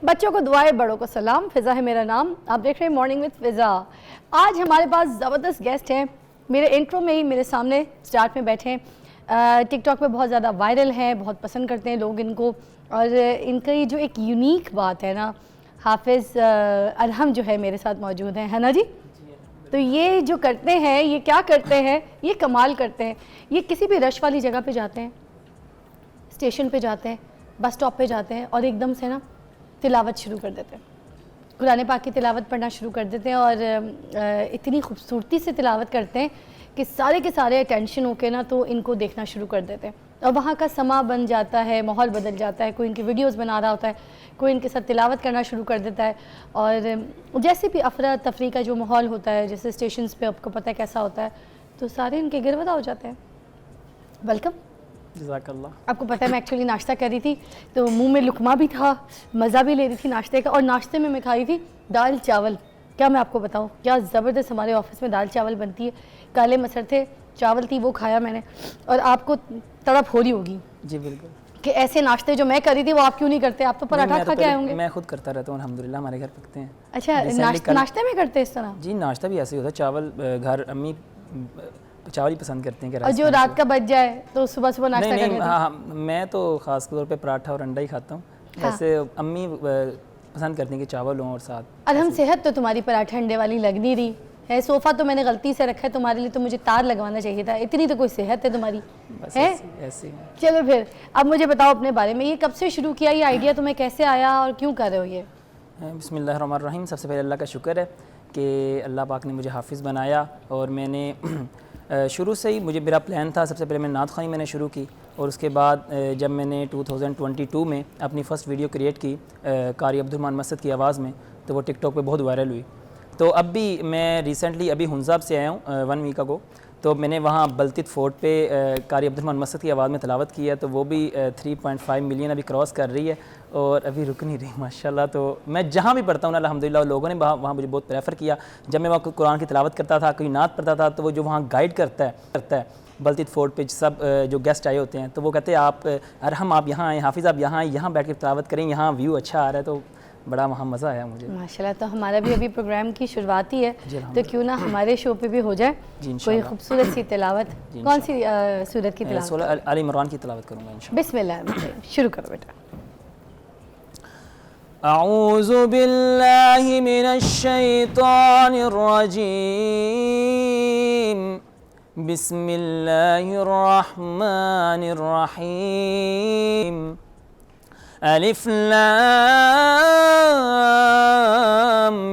بچوں کو دعائیں بڑوں کو سلام. فضا ہے میرا نام. آپ دیکھ رہے ہیں مارننگ وتھ فضا. آج ہمارے پاس زبردست گیسٹ ہیں. میرے انٹرو میں ہی میرے سامنے سٹارٹ میں بیٹھے ہیں. ٹک ٹاک پہ بہت زیادہ وائرل ہیں, بہت پسند کرتے ہیں لوگ ان کو. اور ان کی جو ایک یونیک بات ہے نا, حافظ ارحم جو ہے میرے ساتھ موجود ہیں, ہے نا جی. تو یہ جو کرتے ہیں, یہ کیا کرتے ہیں, یہ کمال کرتے ہیں. یہ کسی بھی رش والی جگہ پہ جاتے ہیں, اسٹیشن پہ جاتے ہیں, بس اسٹاپ پہ جاتے ہیں, اور ایک دم سے نا تلاوت شروع کر دیتے ہیں. قرآن پاک کی تلاوت پڑھنا شروع کر دیتے ہیں, اور اتنی خوبصورتی سے تلاوت کرتے ہیں کہ سارے کے سارے اٹینشن ہو کے نا تو ان کو دیکھنا شروع کر دیتے ہیں. اور وہاں کا سما بن جاتا ہے, ماحول بدل جاتا ہے. کوئی ان کی ویڈیوز بنا رہا ہوتا ہے, کوئی ان کے ساتھ تلاوت کرنا شروع کر دیتا ہے. اور جیسے بھی افراتفری کا جو ماحول ہوتا ہے, جیسے اسٹیشنز پہ آپ کو پتہ ہے کیسا ہوتا ہے, تو سارے ان کے گرویدہ ہو جاتے ہیں. ویلکم. جزاک اللہ. آپ کو پتہ ہے میں ایکچولی ناشتہ کر رہی تھی تو منہ میں لقمہ بھی تھا, مزہ بھی لے رہی تھی ناشتے کا, اور ناشتے میں کھائی تھی دال چاول. کیا میں آپ کو بتاؤں, کیا زبردست ہمارے آفس میں دال چاول بنتی ہے. کالے مسر تھے, چاول تھی, وہ کھایا میں نے. اور آپ کو تڑپ ہو رہی ہوگی جی بالکل کہ ایسے ناشتے جو میں کر رہی تھی وہ آپ کیوں نہیں کرتے. آپ تو پراٹھا کھا کے آئے ہوں گے. میں خود کرتا رہتا ہوں الحمدللہ, ہمارے گھر پکتے ہیں. اچھا, ناشتے میں کرتے اس طرح؟ جی ناشتہ بھی ایسے ہی ہوتا ہے. چاول گھر امی چاول ہی پسند کرتے ہیں. اور جو رات کا بچ جائے تو صبح صبح ناشتہ کر لیتے ہیں. ہاں, میں تو خاص طور پہ پراٹھا اور انڈا ہی کھاتا ہوں. ویسے امی پسند کرتی ہیں کہ چاول ہوں اور ساتھ. الحم صحت تو تمہاری پراٹھا انڈے والی لگ نہیں رہی ہے. صوفہ تو میں نے غلطی سے رکھا ہے تمہارے لیے, تو مجھے تار لگوانا چاہیے تھا. اتنی تو کوئی صحت ہے تمہاری ہے. ایسے چلو پھر اب مجھے بتاؤ اپنے بارے میں, یہ کب سے شروع کیا, یہ آئیڈیا تمہیں کیسے آیا اور کیوں کر رہے ہو یہ؟ بسم اللہ الرحمن الرحیم. سب سے پہلے اللہ کا شکر ہے کہ اللہ پاک نے مجھے حافظ بنایا. اور میں نے شروع سے ہی میرا پلان تھا, سب سے پہلے میں نعت خوانی میں نے شروع کی. اور اس کے بعد جب میں نے 2022 میں اپنی فرسٹ ویڈیو کریٹ کی قاری عبدالرحمن مسعد کی آواز میں, تو وہ ٹک ٹاک پہ بہت وائرل ہوئی. تو اب بھی میں ریسنٹلی ابھی ہنزاب سے آیا ہوں 1 ویک اگو. تو میں نے وہاں بلتت فورٹ پہ قاری عبدالرحمن مسعد کی آواز میں تلاوت کی ہے. تو وہ بھی 3.5 ملین ابھی کراس کر رہی ہے, اور ابھی رک نہیں رہی ماشاءاللہ. تو میں جہاں بھی پڑھتا ہوں الحمدللہ, لوگوں نے وہاں مجھے بہت پریفر کیا. جب میں وہاں قرآن کی تلاوت کرتا تھا, کوئی نعت پڑھتا تھا, تو وہ جو وہاں گائیڈ کرتا ہے بلتت فورٹ پہ سب جو گیسٹ آئے ہوتے ہیں, تو وہ کہتے ہیں آپ ارحم آپ یہاں آئیں, حافظ آپ یہاں آئیں, یہاں بیٹھ کے تلاوت کریں, یہاں ویو اچھا آ رہا ہے. تو بڑا وہاں مزہ آیا مجھے ماشاءاللہ. تو ہمارا بھی ابھی پروگرام کی شروعات ہی ہے, تو کیوں نہ ہمارے شو پہ بھی ہو جائے کوئی خوبصورت سی تلاوت. کون سی سورت کی تلاوت؟ سورہ آل عمران کی تلاوت کروں گا انشاءاللہ. بسم اللہ, شروع کرو بیٹا. اعوذ باللہ من الشیطان الرجیم, بسم اللہ الرحمن الرحیم. الف لام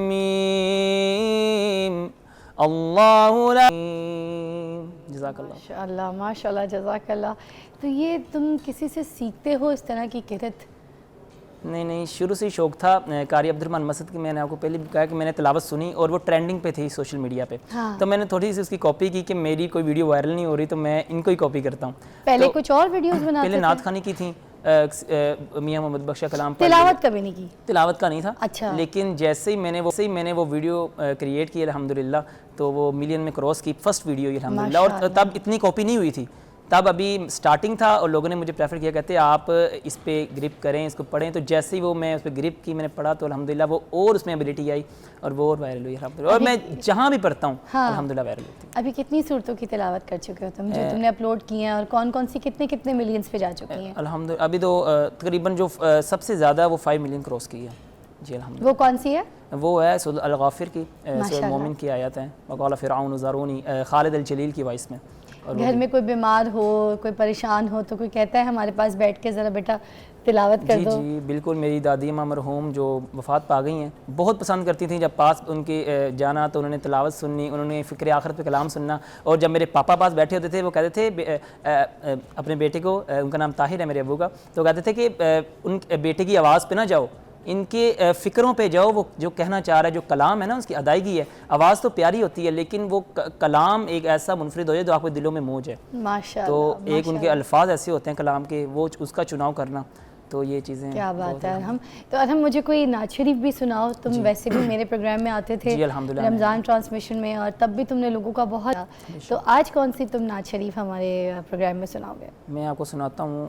میم اللہ لا. جزاک اللہ. ماشاءاللہ ماشاءاللہ, جزاک اللہ. تو یہ تم کسی سے سیکھتے ہو اس طرح کی قرت؟ نہیں, شروع سے ہی شوق تھا. قاری عبدالرحمن مسعد کی میں نے آپ کو پہلے بھی کہا کہ میں نے تلاوت سنی, اور وہ ٹرینڈنگ پہ تھی سوشل میڈیا پہ. تو میں نے تھوڑی سی اس کی کاپی کی کہ میری کوئی ویڈیو وائرل نہیں ہو رہی, تو میں ان کو ہی کاپی کرتا ہوں. پہلے کچھ اور ویڈیوز بناتے تھے؟ پہلے نعت خوانی کی تھیں, میاں محمد بخشا کلام پر. تلاوت کبھی نہیں کی؟ تلاوت کا نہیں تھا. اچھا. لیکن جیسے ہی میں نے وہ ویڈیو کریٹ کی الحمدللہ, تو وہ ملین میں کراس کی فرسٹ ویڈیو الحمدللہ. اور تب اتنی کاپی نہیں ہوئی تھی, تب ابھی سٹارٹنگ تھا, اور لوگوں نے مجھے پریفر کیا, کہتے ہیں آپ اس پہ گرپ کریں, اس کو پڑھیں. تو جیسے ہی وہ میں اس پہ گرپ کی, میں نے پڑھا, تو الحمدللہ وہ اور اس میں ابیلٹی آئی, اور وہ اور وائرل ہوئی الحمدللہ. اور میں جہاں بھی پڑھتا ہوں الحمدللہ وائرل ہوتی ہے. ابھی کتنی صورتوں کی تلاوت کر چکے ہو تم جو تم نے اپلوڈ کی ہیں, اور کون کون سی کتنے ملینز پہ جا چکی ہیں؟ الحمدللہ ابھی تو تقریباً جو سب سے زیادہ وہ 5 ملین کراس کی ہے. جی الحمدللہ. وہ کون سی ہے؟ وہ ہے سورۃ الغافر کی, سورۃ مومن کی آیات ہیں. وقال فرعون ذرونی, خالد الجلیل کی وائس میں. گھر میں کوئی بیمار ہو, کوئی پریشان ہو, تو کوئی کہتا ہے ہمارے پاس بیٹھ کے ذرا بیٹا تلاوت کر دو؟ جی بالکل. میری دادی اماں مرحوم جو وفات پا گئی ہیں, بہت پسند کرتی تھیں جب پاس ان کے جانا تو انہوں نے تلاوت سننی, انہوں نے فکر آخرت پہ کلام سننا. اور جب میرے پاپا پاس بیٹھے ہوتے تھے, وہ کہتے تھے اپنے بیٹے کو, ان کا نام طاہر ہے میرے ابو کا, تو کہتے تھے کہ ان بیٹے کی آواز پہ نہ جاؤ, ان کے فکروں پہ جاؤ. وہ جو کہنا چاہ رہا ہے, جو کلام ہے نا, اس کی ادائیگی ہے. آواز تو پیاری ہوتی ہے, لیکن وہ کلام ایک ایسا منفرد ہو جائے جو آپ کے دلوں میں موج ہے. تو ایک ان کے الفاظ ایسے ہوتے ہیں کلام کے, وہ اس کا چناؤ کرنا. تو یہ چیزیں کیا بات ہے. ارحم مجھے کوئی نعت شریف بھی سناؤ. تم ویسے بھی میرے پروگرام میں آتے تھے رمضان ٹرانسمیشن میں, اور تب بھی تم نے لوگوں کا بہت. تو آج کون سی تم نعت شریف ہمارے پروگرام میں سناؤ گے؟ میں آپ کو سناتا ہوں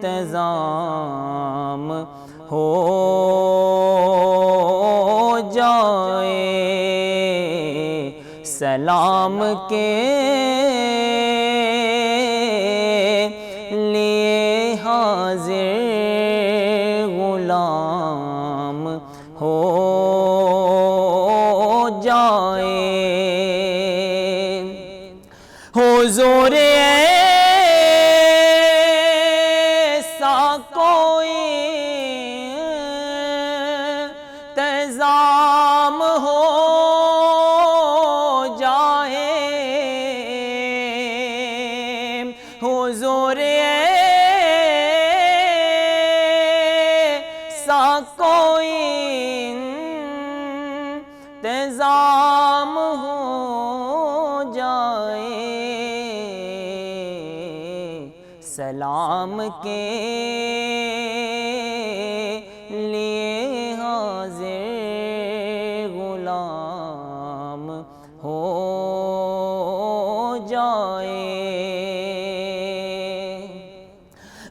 انتظام ہو جائے، سلام کے لیے حاضر غلام ہو جائے، حضور ایسا کوئی انتظام ہو جائے، حضور ایسا کوئی انتظام ہو جائے، سلام کے لیے حاضر غلام ہو جائے،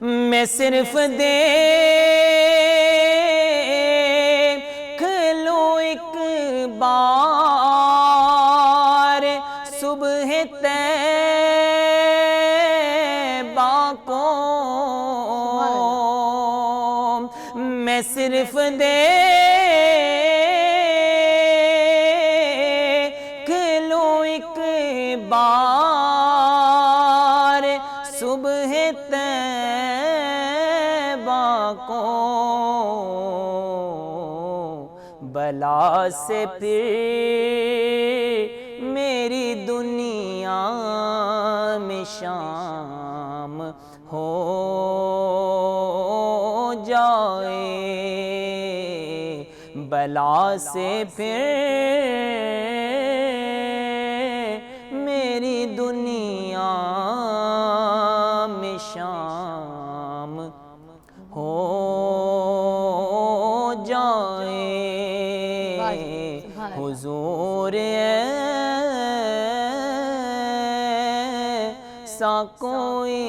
میں صرف دیکھ لوں ایک بار صبح طیبہ کو، میں صرف دیکھ لوں ایک بار صبح طیبہ کو، بلا سے پھر میری دنیا میں شام ہو جائے، بلا سے پھر میری دنیا میں شام ہو جائے، حضور ایسا کوئی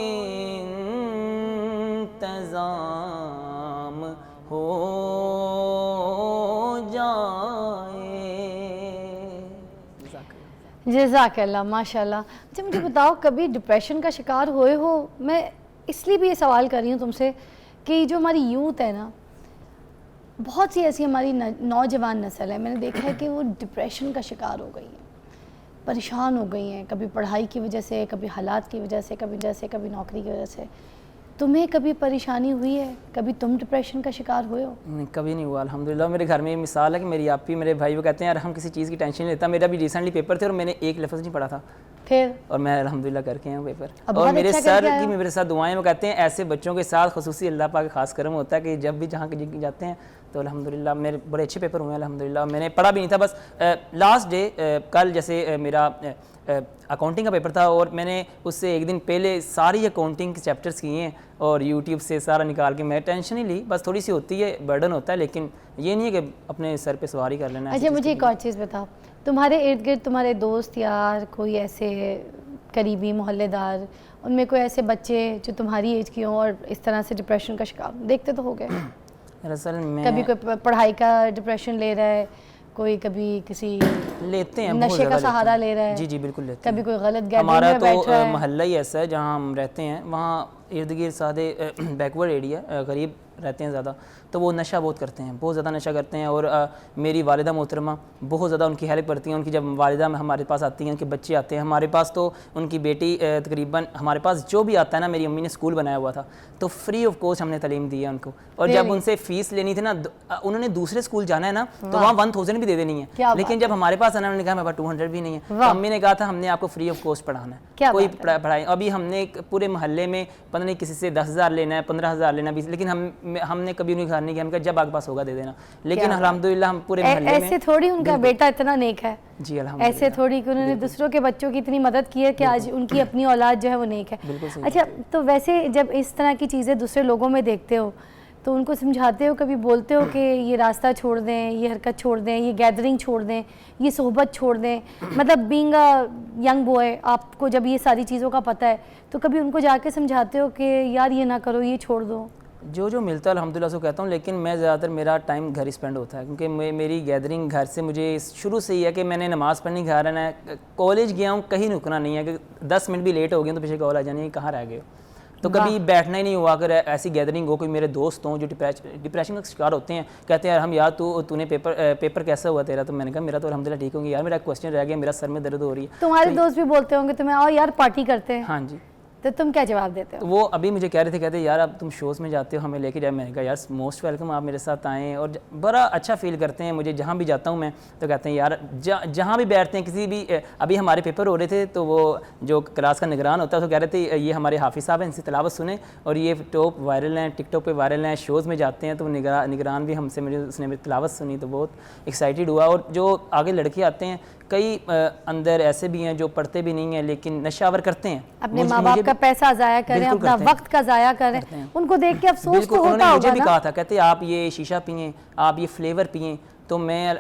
انتظام ہو جائے۔ جزاک اللہ، ماشاء اللہ۔ اچھا مجھے بتاؤ، کبھی ڈپریشن کا شکار ہوئے ہو؟ میں اس لیے بھی یہ سوال کر رہی ہوں تم سے کہ جو ہماری یوتھ ہے نا، بہت سی ایسی ہماری نوجوان نسل ہے، میں نے دیکھا ہے کہ وہ ڈپریشن کا شکار ہو گئی ہیں، پریشان ہو گئی ہیں، کبھی پڑھائی کی وجہ سے، کبھی حالات کی وجہ سے، کبھی نوکری کی وجہ سے۔ تمہیں کبھی پریشانی ہوئی ہے؟ کبھی تم ڈپریشن کا شکار ہوئے ہو؟ نہیں، کبھی نہیں ہوا الحمدللہ۔ میرے گھر میں یہ مثال ہے کہ میری آپی، میرے بھائی، وہ کہتے ہیں یار ہم کسی چیز کی ٹینشن نہیں لیتا۔ میرا بھی ریسنٹلی پیپر تھے اور میں نے ایک لفظ نہیں پڑھا تھا، پھر اور میں الحمدللہ کر کے آیا ہوں پیپر۔ اور میرے سر کی میرے ساتھ دعائیں، وہ کہتے ہیں ایسے بچوں کے ساتھ خصوصی اللہ پاک کا خاص کرم ہوتا ہے کہ جب بھی جہاں جاتے ہیں تو الحمدللہ میرے بڑے اچھے پیپر ہوئے ہیں الحمدللہ۔ میں نے پڑھا بھی نہیں تھا، بس لاسٹ ڈے کل جیسے میرا اکاؤنٹنگ کا پیپر تھا اور میں نے اس سے ایک دن پہلے ساری اکاؤنٹنگ کے چیپٹرز کیے ہیں اور یوٹیوب سے سارا نکال کے میں ٹینشن ہی لی، بس تھوڑی سی ہوتی ہے، برڈن ہوتا ہے، لیکن یہ نہیں ہے کہ اپنے سر پہ سواری کر لینا ہے۔ اچھا مجھے ایک اور چیز بتاؤ، تمہارے ارد گرد تمہارے دوست یار، کوئی ایسے قریبی محلے دار، ان میں کوئی ایسے بچے جو تمہاری ایج کی ہوں اور اس طرح سے ڈپریشن کا شکار دیکھتے تو ہو گئے؟ دراصل میں کبھی کوئی پڑھائی کا ڈپریشن لے رہا ہے، کوئی کبھی کسی لیتے ہیں، نشے کا سہارا لے رہا ہے، جی جی بالکل لیتے ہیں۔ کبھی کوئی غلط گیدرنگ ہمارا میں بیٹھ رہا تو ہے۔ محلہ ہی ایسا ہے جہاں ہم رہتے ہیں، وہاں ارد گرد سادے بیکورڈ ایریا، غریب رہتے ہیں زیادہ، تو وہ نشہ بہت کرتے ہیں، بہت زیادہ نشہ کرتے ہیں۔ اور میری والدہ محترمہ بہت زیادہ ان کی ہیلپ کرتی ہیں، ان کی جب والدہ ہمارے پاس آتی ہیں، ان کے بچے آتے ہیں ہمارے پاس، تو ان کی بیٹی تقریباً ہمارے پاس جو بھی آتا ہے نا، میری امی نے اسکول بنایا ہوا تھا تو فری آف کاسٹ ہم نے تعلیم دی ہے ان کو۔ اور جب ان سے فیس لینی تھی نا، انہوں نے دوسرے اسکول جانا ہے نا تو وہاں 1000 بھی دے دینی ہے، لیکن جب ہمارے پاس آنا، انہوں نے کہا میرے پاس 200 بھی نہیں ہے، تو امی نے کہا تھا ہم نے آپ کو فری آف کاسٹ پڑھانا ہے، کوئی پڑھائی۔ ابھی ہم نے پورے محلے میں پتہ نہیں کسی سے 10,000 لینا ہے، 15,000 لینا ہے، لیکن ہم نے کبھی انہیں کہا نہیں کہ ہم کہا جب آپ کے پاس ہوگا دے دینا، لیکن الحمدللہ ہم پورے محلے میں۔ ایسے تھوڑی ان کا بیٹا اتنا نیک ہے، جی الحمدللہ، ایسے تھوڑی کہ انہوں نے دوسروں کے بچوں کی اتنی مدد کی ہے کہ آج ان کی اپنی اولاد جو ہے وہ نیک ہے۔ اچھا تو ویسے جب اس طرح کی چیزیں دوسرے لوگوں میں دیکھتے ہو تو تو ان کو سمجھاتے ہو, کبھی بولتے ہو کہ یہ راستہ چھوڑ دیں, یہ حرکت چھوڑ دیں, یہ گیدرنگ چھوڑ دیں, یہ صحبت چھوڑ دیں؟ مطلب بینگ اے ینگ بوائے آپ کو جب یہ ساری چیزوں کا پتہ ہے تو کبھی ان کو جا کے سمجھاتے ہو کہ یار یہ نہ کرو, یہ چھوڑ دو؟ جو ملتا ہے الحمدللہ سے کہتا ہوں, لیکن میں زیادہ تر میرا ٹائم گھر ہی اسپینڈ ہوتا ہے, کیونکہ میری گیدرنگ گھر سے مجھے شروع سے ہی ہے کہ میں نے نماز پڑھنی گھر رہنا ہے. کالج گیا ہوں, کہیں رکنا نہیں ہے کہ 10 منٹ بھی لیٹ ہو گئے تو پیچھے کال آ جانی ہے کہاں رہ گئے. تو کبھی بیٹھنا ہی نہیں ہوا. اگر ایسی گیدرنگ ہو, کوئی میرے دوست ہوں جو ڈپریشن کا شکار ہوتے ہیں, کہتے ہیں یار ہم یار تو نے پیپر کیسا ہوا تیرا, تو میں نے کہا میرا تو الحمدللہ ٹھیک ہوں گی یار, میرا کوسچن رہ گیا, میرا سر میں درد ہو رہی ہے. تمہارے دوست بھی بولتے ہوں گے تمہیں آؤ یار پارٹی کرتے ہیں, ہاں جی, تو تم کیا جواب دیتے ہو؟ وہ ابھی مجھے کہہ رہے تھے, کہتے یار اب تم شوز میں جاتے ہو ہمیں لے کے جائے. میں نے کہا یار موسٹ ویلکم, آپ میرے ساتھ آئیں, اور بڑا اچھا فیل کرتے ہیں مجھے جہاں بھی جاتا ہوں میں. تو کہتے ہیں یار جہاں بھی بیٹھتے ہیں کسی بھی, ابھی ہمارے پیپر ہو رہے تھے تو وہ جو کلاس کا نگران ہوتا ہے تو کہہ رہے تھے یہ ہمارے حافظ صاحب ہیں, ان سے تلاوت سنیں, اور یہ ٹاپ وائرل ہیں, ٹک ٹاک پہ وائرل ہیں, شوز میں جاتے ہیں. تو نگران بھی ہم سے, مجھے اس نے میری تلاوت سنی تو بہت ایکسائٹیڈ ہوا. اور جو آگے لڑکے آتے ہیں, کئی اندر ایسے بھی ہیں جو پڑھتے بھی نہیں ہیں لیکن نشہ آور کرتے ہیں, اپنے ماں باپ کا پیسہ ضائع کریں, اپنا وقت کا ضائع کریں, ان کو دیکھ کے افسوس تو ہوتا ہوگا. مجھے بھی کہا تھا, کہتے آپ یہ شیشہ پئیں, آپ یہ فلیور پئیں. تو میں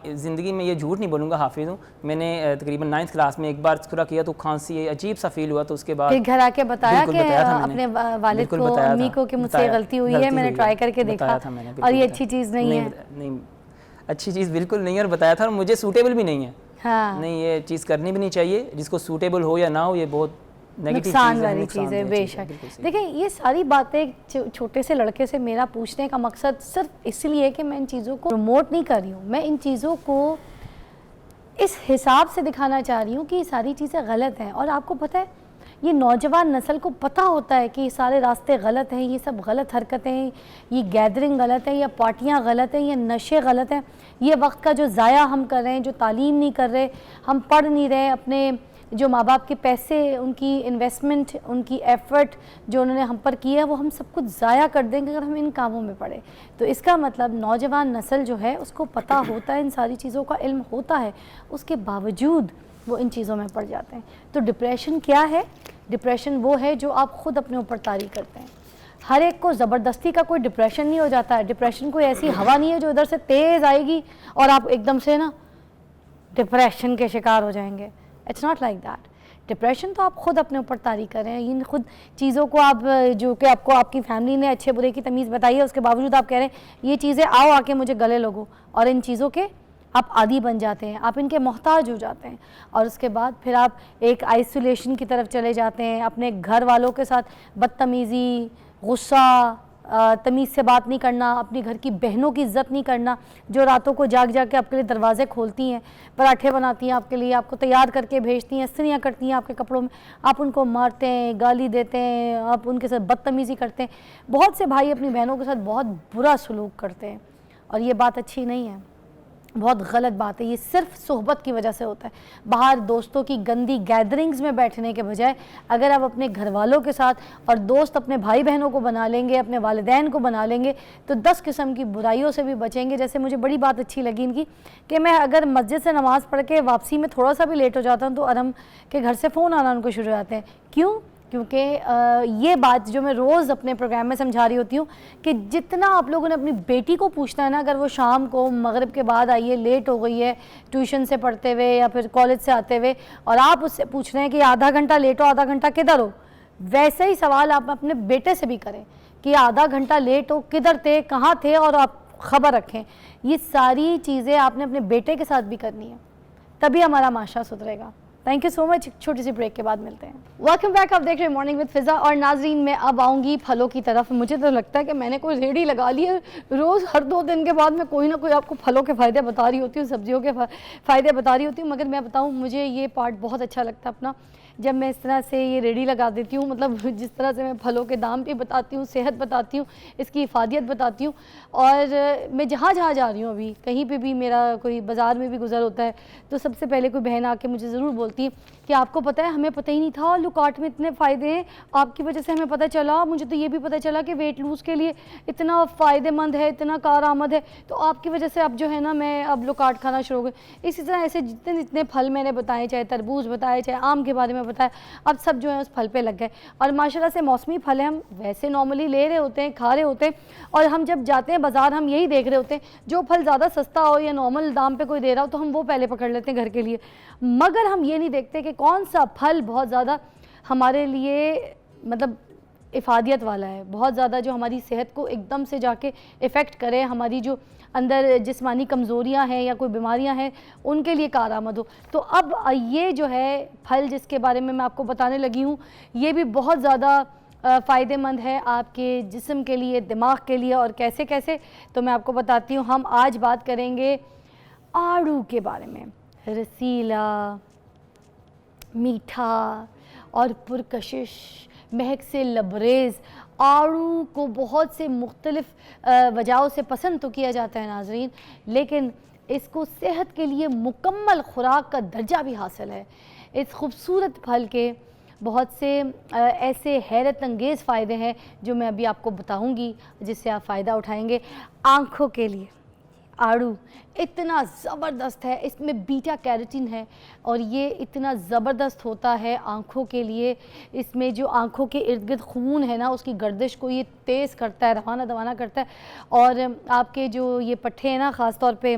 زندگی میں یہ جھوٹ نہیں بولوں گا, حافظ ہوں. میں نے تقریباً 9th کلاس میں ایک بار تھوڑا کیا تو کھانسی عجیب سا فیل ہوا, تو اس کے بعد پھر گھر آ کے بتایا کہ اپنے والد کو, امی کو, کہ مجھ سے غلطی ہوئی ہے, میں نے ٹرائی کر کے دیکھا اور یہ اچھی چیز نہیں ہے. نہیں, اچھی چیز بالکل نہیں ہے, اور بتایا تھا, اور مجھے سوٹیبل بھی نہیں ہے. ہاں, نہیں, یہ چیز کرنی بھی نہیں چاہیے, جس کو سوٹیبل ہو یا نہ ہو, یہ بہت نقصان والی چیز ہے. بے شک. دیکھیں یہ ساری باتیں چھوٹے سے لڑکے سے میرا پوچھنے کا مقصد صرف اس لیے کہ میں ان چیزوں کو پروموٹ نہیں کر رہی ہوں, میں ان چیزوں کو اس حساب سے دکھانا چاہ رہی ہوں کہ یہ ساری چیزیں غلط ہیں. اور آپ کو پتہ ہے یہ نوجوان نسل کو پتہ ہوتا ہے کہ یہ سارے راستے غلط ہیں, یہ سب غلط حرکتیں ہیں, یہ گیدرنگ غلط ہے, یا پارٹیاں غلط ہیں, یہ نشے غلط ہیں, یہ وقت کا جو ضائع ہم کر رہے ہیں, جو تعلیم نہیں کر رہے, ہم پڑھ نہیں رہے, اپنے جو ماں باپ کے پیسے, ان کی انویسٹمنٹ, ان کی ایفرٹ جو انہوں نے ہم پر کی ہے, وہ ہم سب کچھ ضائع کر دیں گے اگر ہم ان کاموں میں پڑے. تو اس کا مطلب نوجوان نسل جو ہے اس کو پتہ ہوتا ہے, ان ساری چیزوں کا علم ہوتا ہے, اس کے باوجود وہ ان چیزوں میں پڑ جاتے ہیں. تو ڈپریشن کیا ہے؟ ڈپریشن وہ ہے جو آپ خود اپنے اوپر طاری کرتے ہیں. ہر ایک کو زبردستی کا کوئی ڈپریشن نہیں ہو جاتا ہے. ڈپریشن کوئی ایسی ہوا نہیں ہے جو ادھر سے تیز آئے گی اور آپ ایک دم سے نا ڈپریشن کے شکار ہو جائیں گے. It's not like that. Depression تو آپ خود اپنے اوپر طاری کر رہے ہیں. ان خود چیزوں کو آپ, جو کہ آپ کو آپ کی فیملی نے اچھے برے کی تمیز بتائی ہے, اس کے باوجود آپ کہہ رہے ہیں یہ چیزیں آؤ آ کے مجھے گلے لگو, اور ان چیزوں کے آپ عادی بن جاتے ہیں, آپ ان کے محتاج ہو جاتے ہیں, اور اس کے بعد پھر آپ ایک آئسولیشن کی طرف چلے جاتے ہیں. اپنے گھر والوں کے ساتھ بدتمیزی, غصہ, تمیز سے بات نہیں کرنا, اپنی گھر کی بہنوں کی عزت نہیں کرنا جو راتوں کو جاگ جاگ کے آپ کے لیے دروازے کھولتی ہیں, پراٹھے بناتی ہیں آپ کے لیے, آپ کو تیار کر کے بھیجتی ہیں, استریاں کرتی ہیں آپ کے کپڑوں میں, آپ ان کو مارتے ہیں, گالی دیتے ہیں, آپ ان کے ساتھ بدتمیزی کرتے ہیں. بہت سے بھائی اپنی بہنوں کے ساتھ بہت برا سلوک کرتے ہیں, اور یہ بات اچھی نہیں ہے, بہت غلط بات ہے. یہ صرف صحبت کی وجہ سے ہوتا ہے. باہر دوستوں کی گندی گیدرنگز میں بیٹھنے کے بجائے اگر آپ اپنے گھر والوں کے ساتھ, اور دوست اپنے بھائی بہنوں کو بنا لیں گے, اپنے والدین کو بنا لیں گے, تو 10 قسم کی برائیوں سے بھی بچیں گے. جیسے مجھے بڑی بات اچھی لگی ان کی کہ میں اگر مسجد سے نماز پڑھ کے واپسی میں تھوڑا سا بھی لیٹ ہو جاتا ہوں تو ارم کے گھر سے فون آنا ان کو شروع ہو جاتے ہیں. کیوں؟ کیونکہ یہ بات جو میں روز اپنے پروگرام میں سمجھا رہی ہوتی ہوں کہ جتنا آپ لوگوں نے اپنی بیٹی کو پوچھنا ہے نا, اگر وہ شام کو مغرب کے بعد آئی ہے, لیٹ ہو گئی ہے ٹیوشن سے پڑھتے ہوئے یا پھر کالج سے آتے ہوئے, اور آپ اس سے پوچھ رہے ہیں کہ آدھا گھنٹہ لیٹ ہو, آدھا گھنٹہ کدھر ہو, ویسے ہی سوال آپ اپنے بیٹے سے بھی کریں کہ آدھا گھنٹہ لیٹ ہو, کدھر تھے, کہاں تھے, اور آپ خبر رکھیں. یہ ساری چیزیں آپ نے اپنے بیٹے کے ساتھ بھی کرنی ہے, تبھی ہمارا معاشرہ سدھرے گا. تھینک یو سو مچ. چھوٹی سی بریک کے بعد ملتے ہیں. Welcome back. آپ دیکھ رہے ہیں مارننگ وتھ فضا. اور ناظرین میں اب آؤں گی پھلوں کی طرف. مجھے تو لگتا ہے کہ میں نے کوئی ریڑھی لگا لی ہے, روز ہر 2 دن کے بعد میں کوئی نہ کوئی آپ کو پھلوں کے فائدے بتا رہی ہوتی ہوں, سبزیوں کے فائدے بتا رہی ہوتی ہوں. مگر میں بتاؤں, مجھے یہ پارٹ بہت اچھا لگتا ہے اپنا, جب میں اس طرح سے یہ ریڑھی لگا دیتی ہوں. مطلب جس طرح سے میں پھلوں کے دام بھی بتاتی ہوں, صحت بتاتی ہوں, اس کی افادیت بتاتی ہوں. اور میں جہاں جا رہی ہوں, ابھی کہیں پہ بھی میرا کوئی بازار میں بھی گزر ہوتا ہے تو سب سے پہلے کوئی بہن آ کے مجھے ضرور بولتی ہے کہ آپ کو پتہ ہے ہمیں پتہ ہی نہیں تھا آلو کاٹ میں اتنے فائدے ہیں, آپ کی وجہ سے ہمیں پتہ چلا. مجھے تو یہ بھی پتہ چلا کہ ویٹ لوز کے لیے اتنا فائدہ مند ہے, اتنا کارآمد ہے, تو آپ کی وجہ سے اب جو ہے نا میں اب لوکاٹ کھانا شروع ہو گئی. اسی طرح ایسے جتنے پھل میں نے بتائے, چاہے تربوز بتائے, چاہے آم کے بارے میں بتایا, اب سب جو ہے اس پھل پہ لگ گئے. اور ماشاءاللہ سے موسمی پھل ہیں, ہم ویسے نارملی لے رہے ہوتے ہیں, کھا رہے ہوتے ہیں, اور ہم جب جاتے ہیں بازار ہم یہی دیکھ رہے ہوتے ہیں جو پھل زیادہ سستا ہو یا نارمل دام پہ کوئی دے رہا ہو تو ہم وہ پہلے پکڑ لیتے ہیں گھر کے لیے, مگر ہم یہ نہیں دیکھتے کہ کون سا پھل بہت زیادہ ہمارے لیے مطلب افادیت والا ہے, بہت زیادہ جو ہماری صحت کو ایک دم سے جا کے افیکٹ کرے, ہماری جو اندر جسمانی کمزوریاں ہیں یا کوئی بیماریاں ہیں ان کے لیے کارآمد ہو. تو اب یہ جو ہے پھل جس کے بارے میں آپ کو بتانے لگی ہوں, یہ بھی بہت زیادہ فائدہ مند ہے آپ کے جسم کے لیے, دماغ کے لیے, اور کیسے کیسے تو میں آپ کو بتاتی ہوں. ہم آج بات کریں گے آڑو کے بارے میں. رسیلا, میٹھا اور پرکشش, مہک سے لبریز آڑو کو بہت سے مختلف وجہوں سے پسند تو کیا جاتا ہے ناظرین, لیکن اس کو صحت کے لیے مکمل خوراک کا درجہ بھی حاصل ہے. اس خوبصورت پھل کے بہت سے ایسے حیرت انگیز فائدے ہیں جو میں ابھی آپ کو بتاؤں گی جس سے آپ فائدہ اٹھائیں گے. آنکھوں کے لیے آڑو اتنا زبردست ہے, اس میں بیٹا کیروٹین ہے اور یہ اتنا زبردست ہوتا ہے آنکھوں کے لیے. اس میں جو آنکھوں کے ارد گرد خون ہے نا اس کی گردش کو یہ تیز کرتا ہے, روانہ دوانا کرتا ہے, اور آپ کے جو یہ پٹھے ہیں نا, خاص طور پہ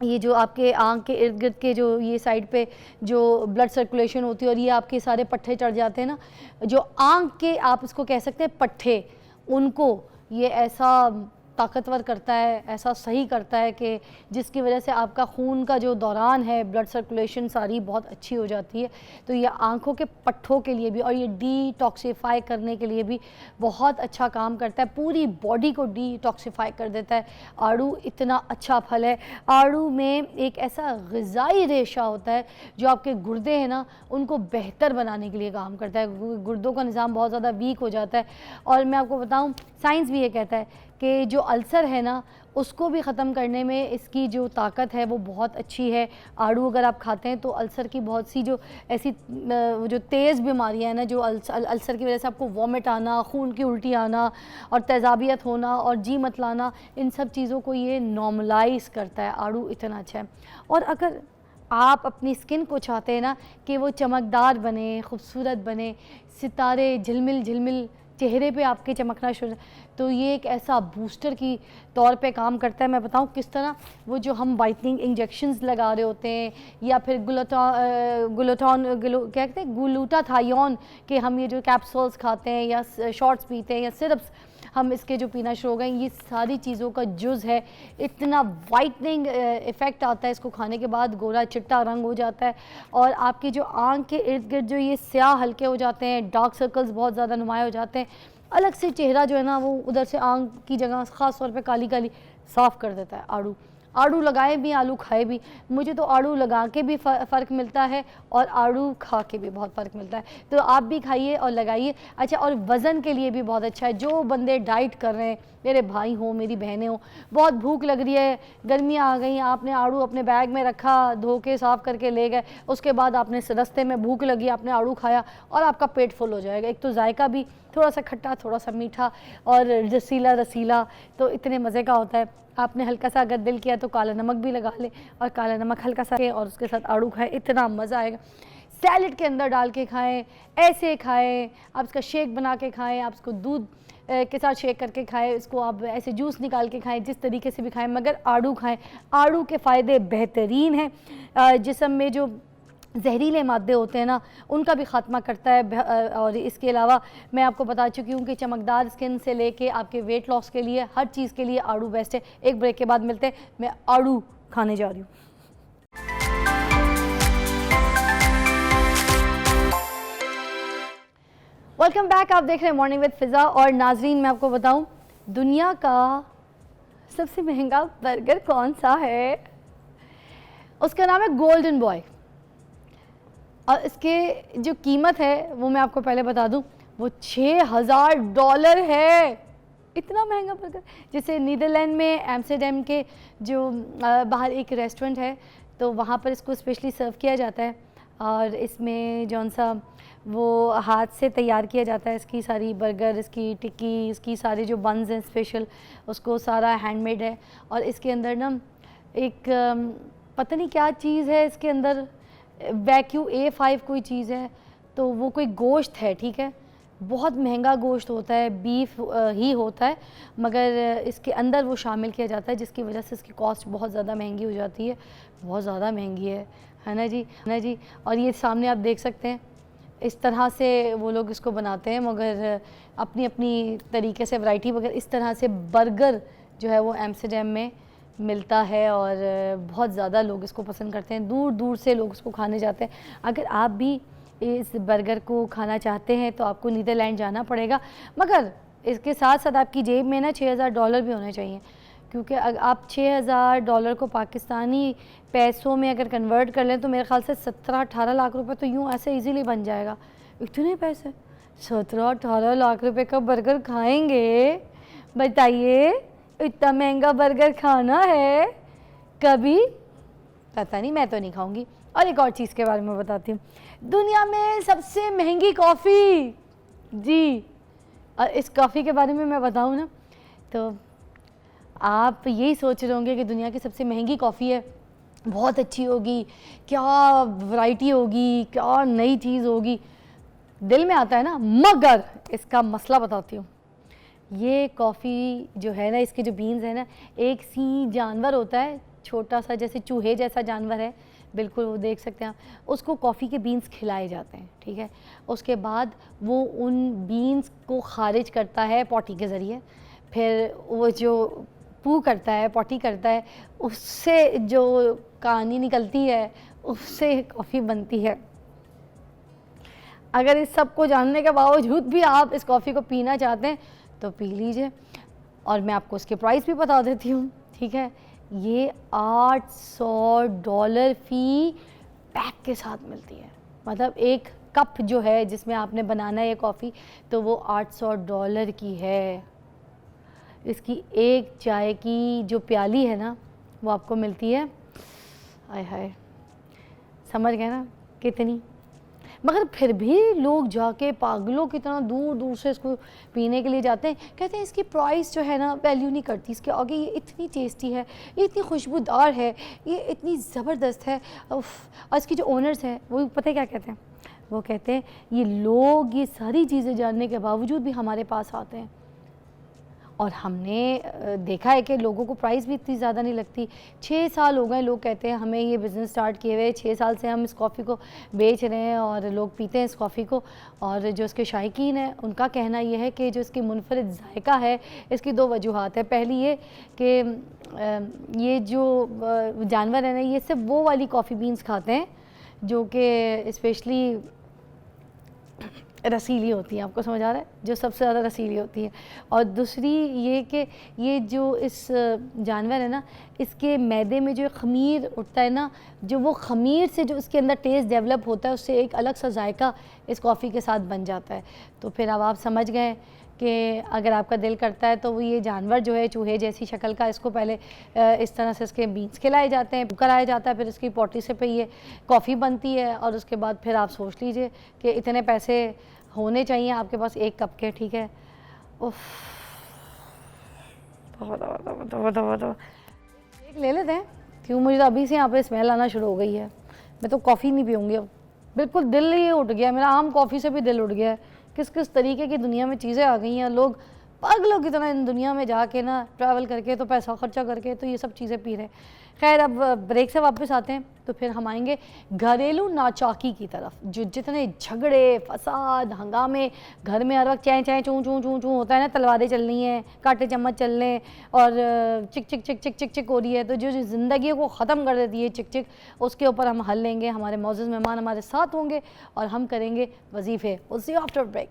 یہ جو آپ کے آنکھ کے ارد گرد کے جو یہ سائڈ پہ جو بلڈ سرکولیشن ہوتی ہے اور یہ آپ کے سارے پٹھے چڑھ جاتے ہیں نا, جو آنکھ کے آپ اس کو کہہ سکتے ہیں پٹھے, ان کو یہ ایسا طاقتور کرتا ہے, ایسا صحیح کرتا ہے کہ جس کی وجہ سے آپ کا خون کا جو دوران ہے, بلڈ سرکولیشن ساری بہت اچھی ہو جاتی ہے. تو یہ آنکھوں کے پٹھوں کے لیے بھی اور یہ ڈی ٹاکسیفائی کرنے کے لیے بھی بہت اچھا کام کرتا ہے, پوری باڈی کو ڈی ٹاکسیفائی کر دیتا ہے. آڑو اتنا اچھا پھل ہے. آڑو میں ایک ایسا غذائی ریشہ ہوتا ہے جو آپ کے گردے ہیں نا ان کو بہتر بنانے کے لیے کام کرتا ہے. گردوں کا نظام بہت زیادہ ویک ہو جاتا ہے, اور میں آپ کو بتاؤں سائنس بھی یہ کہتا ہے کہ جو السر ہے نا اس کو بھی ختم کرنے میں اس کی جو طاقت ہے وہ بہت اچھی ہے. آڑو اگر آپ کھاتے ہیں تو السر کی بہت سی جو ایسی جو تیز بیماریاں ہیں نا, جو السر کی وجہ سے آپ کو وامٹ آنا, خون کی الٹی آنا اور تیزابیت ہونا اور جی متلانا, ان سب چیزوں کو یہ نارملائز کرتا ہے. آڑو اتنا اچھا ہے. اور اگر آپ اپنی سکن کو چاہتے ہیں نا کہ وہ چمکدار بنے, خوبصورت بنے, ستارے جھلمل جھلمل چہرے پہ آپ کے چمکنا شروع, تو یہ ایک ایسا بوسٹر کی طور پہ کام کرتا ہے. میں بتاؤں کس طرح, وہ جو ہم وائٹننگ انجیکشنز لگا رہے ہوتے ہیں یا پھر کیا کہتے ہیں گلوٹاتھائیون کہ ہم یہ جو کیپسولز کھاتے ہیں یا شارٹس پیتے ہیں یا سرپس ہم اس کے جو پینا شروع ہو گئے, یہ ساری چیزوں کا جز ہے. اتنا وائٹننگ ایفیکٹ آتا ہے اس کو کھانے کے بعد, گورا چٹا رنگ ہو جاتا ہے, اور آپ کی جو آنکھ کے ارد گرد جو یہ سیاہ ہلکے ہو جاتے ہیں, ڈارک سرکلز بہت زیادہ نمایاں ہو جاتے ہیں, الگ سے چہرہ جو ہے نا وہ ادھر سے آنکھ کی جگہ خاص طور پہ کالی کالی صاف کر دیتا ہے. آڑو لگائے بھی, آلو کھائے بھی. مجھے تو آڑو لگا کے بھی فرق ملتا ہے اور آڑو کھا کے بھی بہت فرق ملتا ہے. تو آپ بھی کھائیے اور لگائیے. اچھا, اور وزن کے لیے بھی بہت اچھا ہے. جو بندے ڈائٹ کر رہے ہیں, میرے بھائی ہوں میری بہنیں ہوں, بہت بھوک لگ رہی ہے, گرمیاں آ گئیں, آپ نے آڑو اپنے بیگ میں رکھا, دھو کے صاف کر کے لے گئے, اس کے بعد آپ نے رستے میں بھوک لگی, آپ نے آڑو کھایا اور آپ کا پیٹ فل ہو جائے گا. ایک تو ذائقہ بھی تھوڑا سا کھٹا, تھوڑا سا میٹھا اور رسیلا, تو اتنے مزے کا ہوتا ہے. آپ نے ہلکا سا اگر دل کیا تو کالا نمک بھی لگا لیں اور کالا نمک ہلکا سا اور اس کے ساتھ آڑو کھائیں, اتنا مزہ آئے گا. سیلڈ کے اندر ڈال کے کھائیں, ایسے کھائیں, آپ اس کا شیک بنا کے کھائیں, آپ اس کو دودھ کے ساتھ شیک کر کے کھائیں, اس کو آپ ایسے جوس نکال کے کھائیں, جس طریقے سے بھی کھائیں, مگر آڑو کھائیں. آڑو کے فائدے بہترین ہیں. جسم میں جو زہریلے مادے ہوتے ہیں نا ان کا بھی خاتمہ کرتا ہے, اور اس کے علاوہ میں آپ کو بتا چکی ہوں کہ چمکدار سکن سے لے کے آپ کے ویٹ لاس کے لیے ہر چیز کے لیے آڑو بیسٹ ہے. ایک بریک کے بعد ملتے ہیں, میں آڑو کھانے جا رہی ہوں. ویلکم بیک, آپ دیکھ رہے ہیں مارننگ وتھ فضا. اور ناظرین میں آپ کو بتاؤں دنیا کا سب سے مہنگا برگر کون سا ہے؟ اس کا نام ہے گولڈن بوائے, اور اس کے جو قیمت ہے وہ میں آپ کو پہلے بتا دوں, وہ $6,000 ہے. اتنا مہنگا برگر, جسے نیدرلینڈ میں ایمسٹرڈیم کے جو باہر ایک ریسٹورنٹ ہے تو وہاں پر اس کو اسپیشلی سرو کیا جاتا ہے, اور اس میں جون سا وہ ہاتھ سے تیار کیا جاتا ہے. اس کی ساری برگر, اس کی ٹکی, اس کی سارے جو بنز ہیں اسپیشل, اس کو سارا ہینڈ میڈ ہے. اور اس کے اندر نا ایک پتہ نہیں کیا چیز ہے اس کے اندر, ویکیو A5 کوئی چیز ہے تو وہ کوئی گوشت ہے, ٹھیک ہے, بہت مہنگا گوشت ہوتا ہے, بیف ہی ہوتا ہے, مگر اس کے اندر وہ شامل کیا جاتا ہے جس کی وجہ سے اس کی کاسٹ بہت زیادہ مہنگی ہو جاتی ہے, بہت زیادہ مہنگی ہے نا جی. اور یہ سامنے آپ دیکھ سکتے ہیں اس طرح سے وہ لوگ اس کو بناتے ہیں, مگر اپنی اپنی طریقے سے ورائٹی وغیرہ. اس طرح سے برگر جو ہے وہ ایمسٹرڈیم میں ملتا ہے اور بہت زیادہ لوگ اس کو پسند کرتے ہیں, دور دور سے لوگ اس کو کھانے جاتے ہیں. اگر آپ بھی اس برگر کو کھانا چاہتے ہیں تو آپ کو نیدرلینڈ جانا پڑے گا, مگر اس کے ساتھ ساتھ آپ کی جیب میں نا $6,000 بھی ہونے چاہیے, کیونکہ آپ $6,000 کو پاکستانی پیسوں میں اگر کنورٹ کر لیں تو میرے خیال سے 17-18 لاکھ روپے تو یوں ایسے ایزیلی بن جائے گا. اتنے پیسے 17-18 لاکھ روپے کا برگر کھائیں گے, بتائیے اتنا مہنگا برگر کھانا ہے کبھی؟ پتہ نہیں, میں تو نہیں کھاؤں گی. اور ایک اور چیز کے بارے میں بتاتی ہوں, دنیا میں سب سے مہنگی کافی, جی, اور اس کافی کے بارے میں بتاؤں نا تو آپ یہی سوچ رہے ہوں گے کہ دنیا کی سب سے مہنگی کافی ہے, بہت اچھی ہوگی, کیا ورائٹی ہوگی, کیا نئی چیز ہوگی, دل میں آتا ہے نا. مگر اس کا مسئلہ بتاتی ہوں, یہ کافی جو ہے نا, اس کے جو بینز ہیں نا, ایک سی جانور ہوتا ہے چھوٹا سا, جیسے چوہے جیسا جانور ہے بالکل, وہ دیکھ سکتے ہیں آپ, اس کو کافی کے بینز کھلائے جاتے ہیں, ٹھیک ہے. اس کے بعد وہ ان بینز کو خارج کرتا ہے پوٹی کے ذریعے, پھر وہ جو پو کرتا ہے, پوٹی کرتا ہے, اس سے جو کہانی نکلتی ہے اس سے کافی بنتی ہے. اگر اس سب کو جاننے کے باوجود بھی آپ اس کافی کو پینا چاہتے ہیں تو پی لیجئے. اور میں آپ کو اس کے پرائس بھی بتا دیتی ہوں, ٹھیک ہے. یہ $800 فی پیک کے ساتھ ملتی ہے, مطلب ایک کپ جو ہے جس میں آپ نے بنانا ہے یہ کافی تو وہ $800 کی ہے. اس کی ایک چائے کی جو پیالی ہے نا وہ آپ کو ملتی ہے, ہائے ہائے سمجھ گئے نا کتنی. مگر پھر بھی لوگ جا کے پاگلوں کی طرح دور دور سے اس کو پینے کے لیے جاتے ہیں, کہتے ہیں اس کی پرائس جو ہے نا ویلیو نہیں کرتی اس کے آگے, یہ اتنی ٹیسٹی ہے, یہ اتنی خوشبودار ہے, یہ اتنی زبردست ہے. اور اس کی جو اونرز ہیں وہ پتہ کیا کہتے ہیں, وہ کہتے ہیں یہ لوگ یہ ساری چیزیں جاننے کے باوجود بھی ہمارے پاس آتے ہیں. اور ہم نے دیکھا ہے کہ لوگوں کو پرائز بھی اتنی زیادہ نہیں لگتی. 6 سال ہو گئے لوگ کہتے ہیں ہمیں یہ بزنس سٹارٹ کیے ہوئے, 6 سال سے ہم اس کافی کو بیچ رہے ہیں اور لوگ پیتے ہیں اس کافی کو. اور جو اس کے شائقین ہیں ان کا کہنا یہ ہے کہ جو اس کی منفرد ذائقہ ہے اس کی 2 وجوہات ہے. پہلی یہ کہ یہ جو جانور ہیں نا یہ صرف وہ والی کافی بینز کھاتے ہیں جو کہ اسپیشلی رسیلی ہوتی ہیں, آپ کو سمجھ آ رہا ہے, جو سب سے زیادہ رسیلی ہوتی ہے. اور دوسری یہ کہ یہ جو اس جانور ہے نا اس کے معدے میں جو خمیر اٹھتا ہے نا, جو وہ خمیر سے جو اس کے اندر ٹیسٹ ڈیولپ ہوتا ہے اس سے ایک الگ سا ذائقہ اس کافی کے ساتھ بن جاتا ہے. تو پھر اب آپ سمجھ گئے کہ اگر آپ کا دل کرتا ہے تو وہ یہ جانور جو ہے چوہے جیسی شکل کا, اس کو پہلے اس طرح سے اس کے بینز کھلائے جاتے ہیں, کرایا جاتا ہے, پھر اس کی پوٹی سے پہ یہ کافی بنتی ہے. اور اس کے بعد پھر آپ سوچ لیجئے کہ اتنے پیسے ہونے چاہیے آپ کے پاس ایک کپ کے, ٹھیک ہے. ایک لے لیتے ہیں, کیوں مجھے تو ابھی سے یہاں پہ اسمیل آنا شروع ہو گئی ہے. میں تو کافی نہیں پیوں گی اب, بالکل دل ہی اٹھ گیا میرا, عام کافی سے بھی دل اٹھ گیا ہے. کس کس طریقے کی دنیا میں چیزیں آ گئی ہیں, لوگ پاگلوں کی طرح ان دنیا میں جا کے نا ٹریول کر کے تو پیسہ خرچہ کر کے تو یہ سب چیزیں پی رہے ہیں. خیر اب بریک سے واپس آتے ہیں تو پھر ہم آئیں گے گھریلو ناچاکی کی طرف. جو جتنے جھگڑے فساد ہنگامے گھر میں ہر وقت چیں چیں چوں چوں چوں چوں ہوتا ہے نا, تلواریں چلنی ہیں, کانٹے چمچ چلنے اور چک چک چک چک چک چک ہو رہی ہے, تو جو زندگیوں کو ختم کر دیتی ہے چک چک, اس کے اوپر ہم حل لیں گے. ہمارے معزز مہمان ہمارے ساتھ ہوں گے اور ہم کریں گے وظیفے. اسی آفٹر بریک.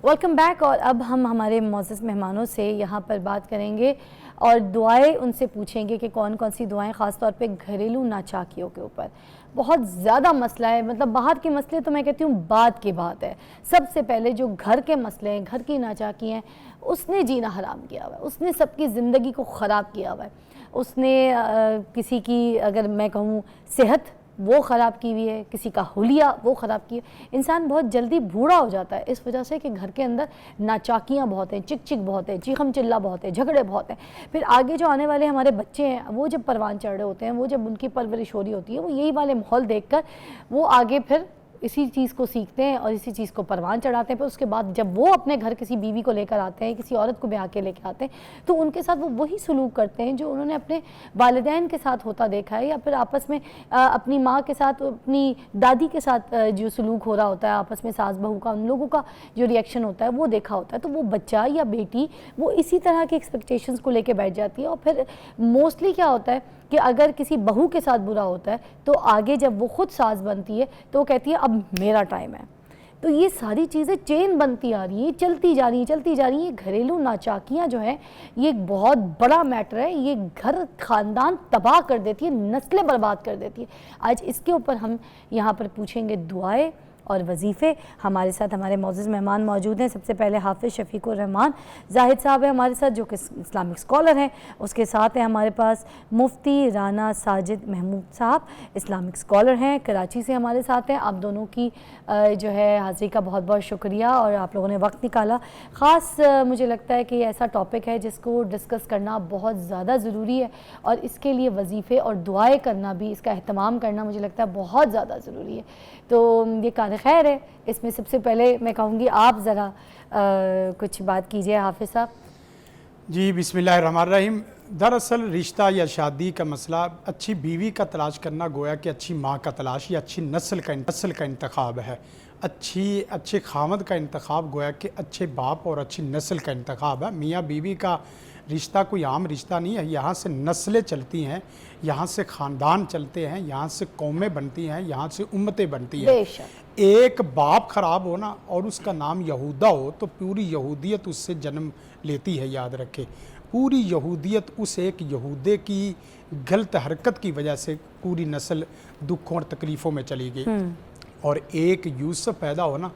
Welcome back. اور اب ہم ہمارے معزز مہمانوں سے یہاں پر بات کریں گے اور دعائیں ان سے پوچھیں گے کہ کون کون سی دعائیں, خاص طور پہ گھریلو ناچاکیوں کے اوپر. بہت زیادہ مسئلہ ہے, مطلب باہر کے مسئلے تو میں کہتی ہوں بعد کی بات ہے. سب سے پہلے جو گھر کے مسئلے ہیں, گھر کی ناچاکی ہیں, اس نے جینا حرام کیا ہوا ہے, اس نے سب کی زندگی کو خراب کیا ہوا ہے. اس نے کسی کی اگر میں کہوں صحت وہ خراب کی ہوئی ہے، کسی کا حلیہ وہ خراب کی ہے. انسان بہت جلدی بوڑھا ہو جاتا ہے اس وجہ سے کہ گھر کے اندر ناچاکیاں بہت ہیں، چک چک بہت ہے، چیخم چلہ بہت ہے، جھگڑے بہت ہیں. پھر آگے جو آنے والے ہمارے بچے ہیں وہ جب پروان چڑھ رہے ہوتے ہیں، وہ جب ان کی پرورش ہو رہی ہوتی ہے، وہ یہی والے ماحول دیکھ کر وہ آگے پھر اسی چیز کو سیکھتے ہیں اور اسی چیز کو پروان چڑھاتے ہیں. پھر اس کے بعد جب وہ اپنے گھر کسی بیوی کو لے کر آتے ہیں، کسی عورت کو بیاہ کے لے کے آتے ہیں، تو ان کے ساتھ وہ وہی سلوک کرتے ہیں جو انہوں نے اپنے والدین کے ساتھ ہوتا دیکھا ہے، یا پھر آپس میں اپنی ماں کے ساتھ، اپنی دادی کے ساتھ جو سلوک ہو رہا ہوتا ہے آپس میں، ساس بہو کا، ان لوگوں کا جو ریئیکشن ہوتا ہے وہ دیکھا ہوتا ہے. تو وہ بچہ یا بیٹی وہ اسی طرح کے ایکسپیکٹیشنز کو لے کے بیٹھ جاتی ہے. اور پھر موسٹلی کیا ہوتا ہے کہ اگر کسی بہو کے ساتھ برا ہوتا ہے تو آگے جب وہ خود ساس بنتی ہے تو وہ کہتی ہے اب میرا ٹائم ہے. تو یہ ساری چیزیں چین بنتی آ رہی ہیں، چلتی جا رہی ہیں. یہ گھریلو ناچاکیاں جو ہیں یہ ایک بہت بڑا میٹر ہے. یہ گھر خاندان تباہ کر دیتی ہے، نسلیں برباد کر دیتی ہے. آج اس کے اوپر ہم یہاں پر پوچھیں گے دعائیں اور وظیفے. ہمارے ساتھ ہمارے معزز مہمان موجود ہیں. سب سے پہلے حافظ شفیق الرحمان زاہد صاحب ہیں ہمارے ساتھ، جو کہ اسلامک اسکالر ہیں. اس کے ساتھ ہیں ہمارے پاس مفتی رانا ساجد محمود صاحب، اسلامک اسکالر ہیں، کراچی سے ہمارے ساتھ ہیں. آپ دونوں کی جو ہے حاضری کا بہت بہت شکریہ، اور آپ لوگوں نے وقت نکالا. خاص مجھے لگتا ہے کہ یہ ایسا ٹاپک ہے جس کو ڈسکس کرنا بہت زیادہ ضروری ہے، اور اس کے لیے وظیفے اور دعائیں کرنا بھی، اس کا اہتمام کرنا مجھے لگتا ہے بہت زیادہ ضروری ہے. تو یہ کار خیر ہے. اس میں سب سے پہلے میں کہوں گی آپ ذرا کچھ بات کیجئے حافظ صاحب. جی بسم اللہ الرحمن الرحیم. دراصل رشتہ یا شادی کا مسئلہ اچھی بیوی کا تلاش کرنا گویا کہ اچھی ماں کا تلاش یا اچھی نسل کا انتخاب ہے. اچھے خامد کا انتخاب گویا کہ اچھے باپ اور اچھی نسل کا انتخاب ہے. میاں بیوی کا رشتہ کوئی عام رشتہ نہیں ہے. یہاں سے نسلیں چلتی ہیں، یہاں سے خاندان چلتے ہیں، یہاں سے قومیں بنتی ہیں، یہاں سے امتیں بنتی ہیں. ایک باپ خراب ہو نا اور اس کا نام یہودا ہو تو پوری یہودیت اس سے جنم لیتی ہے. یاد رکھے، پوری یہودیت اس ایک یہودے کی غلط حرکت کی وجہ سے پوری نسل دکھوں اور تکلیفوں میں چلی گئی. اور ایک یوسف پیدا ہو نا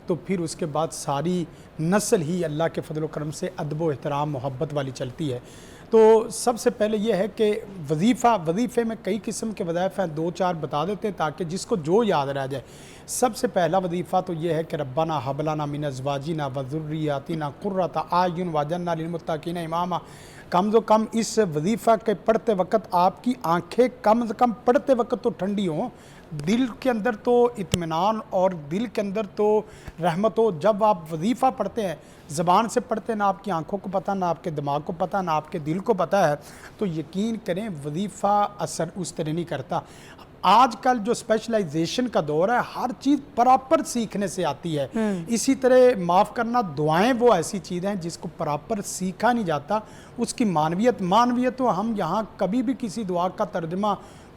تو پھر اس کے بعد ساری نسل ہی اللہ کے فضل و کرم سے ادب و احترام محبت والی چلتی ہے. تو سب سے پہلے یہ ہے کہ وظیفے میں کئی قسم کے وظائف ہیں، 2-4 بتا دیتے ہیں تاکہ جس کو جو یاد رہ جائے. سب سے پہلا وظیفہ تو یہ ہے کہ ربنا ہب لنا من ازواجنا وذریاتنا قرۃ اعین واجعلنا للمتقین اماما. کم از کم اس وظیفہ کے پڑھتے وقت آپ کی آنکھیں کم از کم پڑھتے وقت تو ٹھنڈی ہوں، دل کے اندر تو اطمینان اور دل کے اندر تو رحمت ہو. جب آپ وظیفہ پڑھتے ہیں، زبان سے پڑھتے ہیں، نہ آپ کی آنکھوں کو پتہ، نہ آپ کے دماغ کو پتہ، نہ آپ کے دل کو پتہ ہے، تو یقین کریں وظیفہ اثر اس طرح نہیں کرتا. آج کل جو اسپیشلائزیشن کا دور ہے، ہر چیز پراپر سیکھنے سے آتی ہے. اسی طرح معاف کرنا، دعائیں وہ ایسی چیز ہیں جس کو پراپر سیکھا نہیں جاتا. اس کی معنویت تو ہم یہاں کبھی بھی کسی دعا کا ترجمہ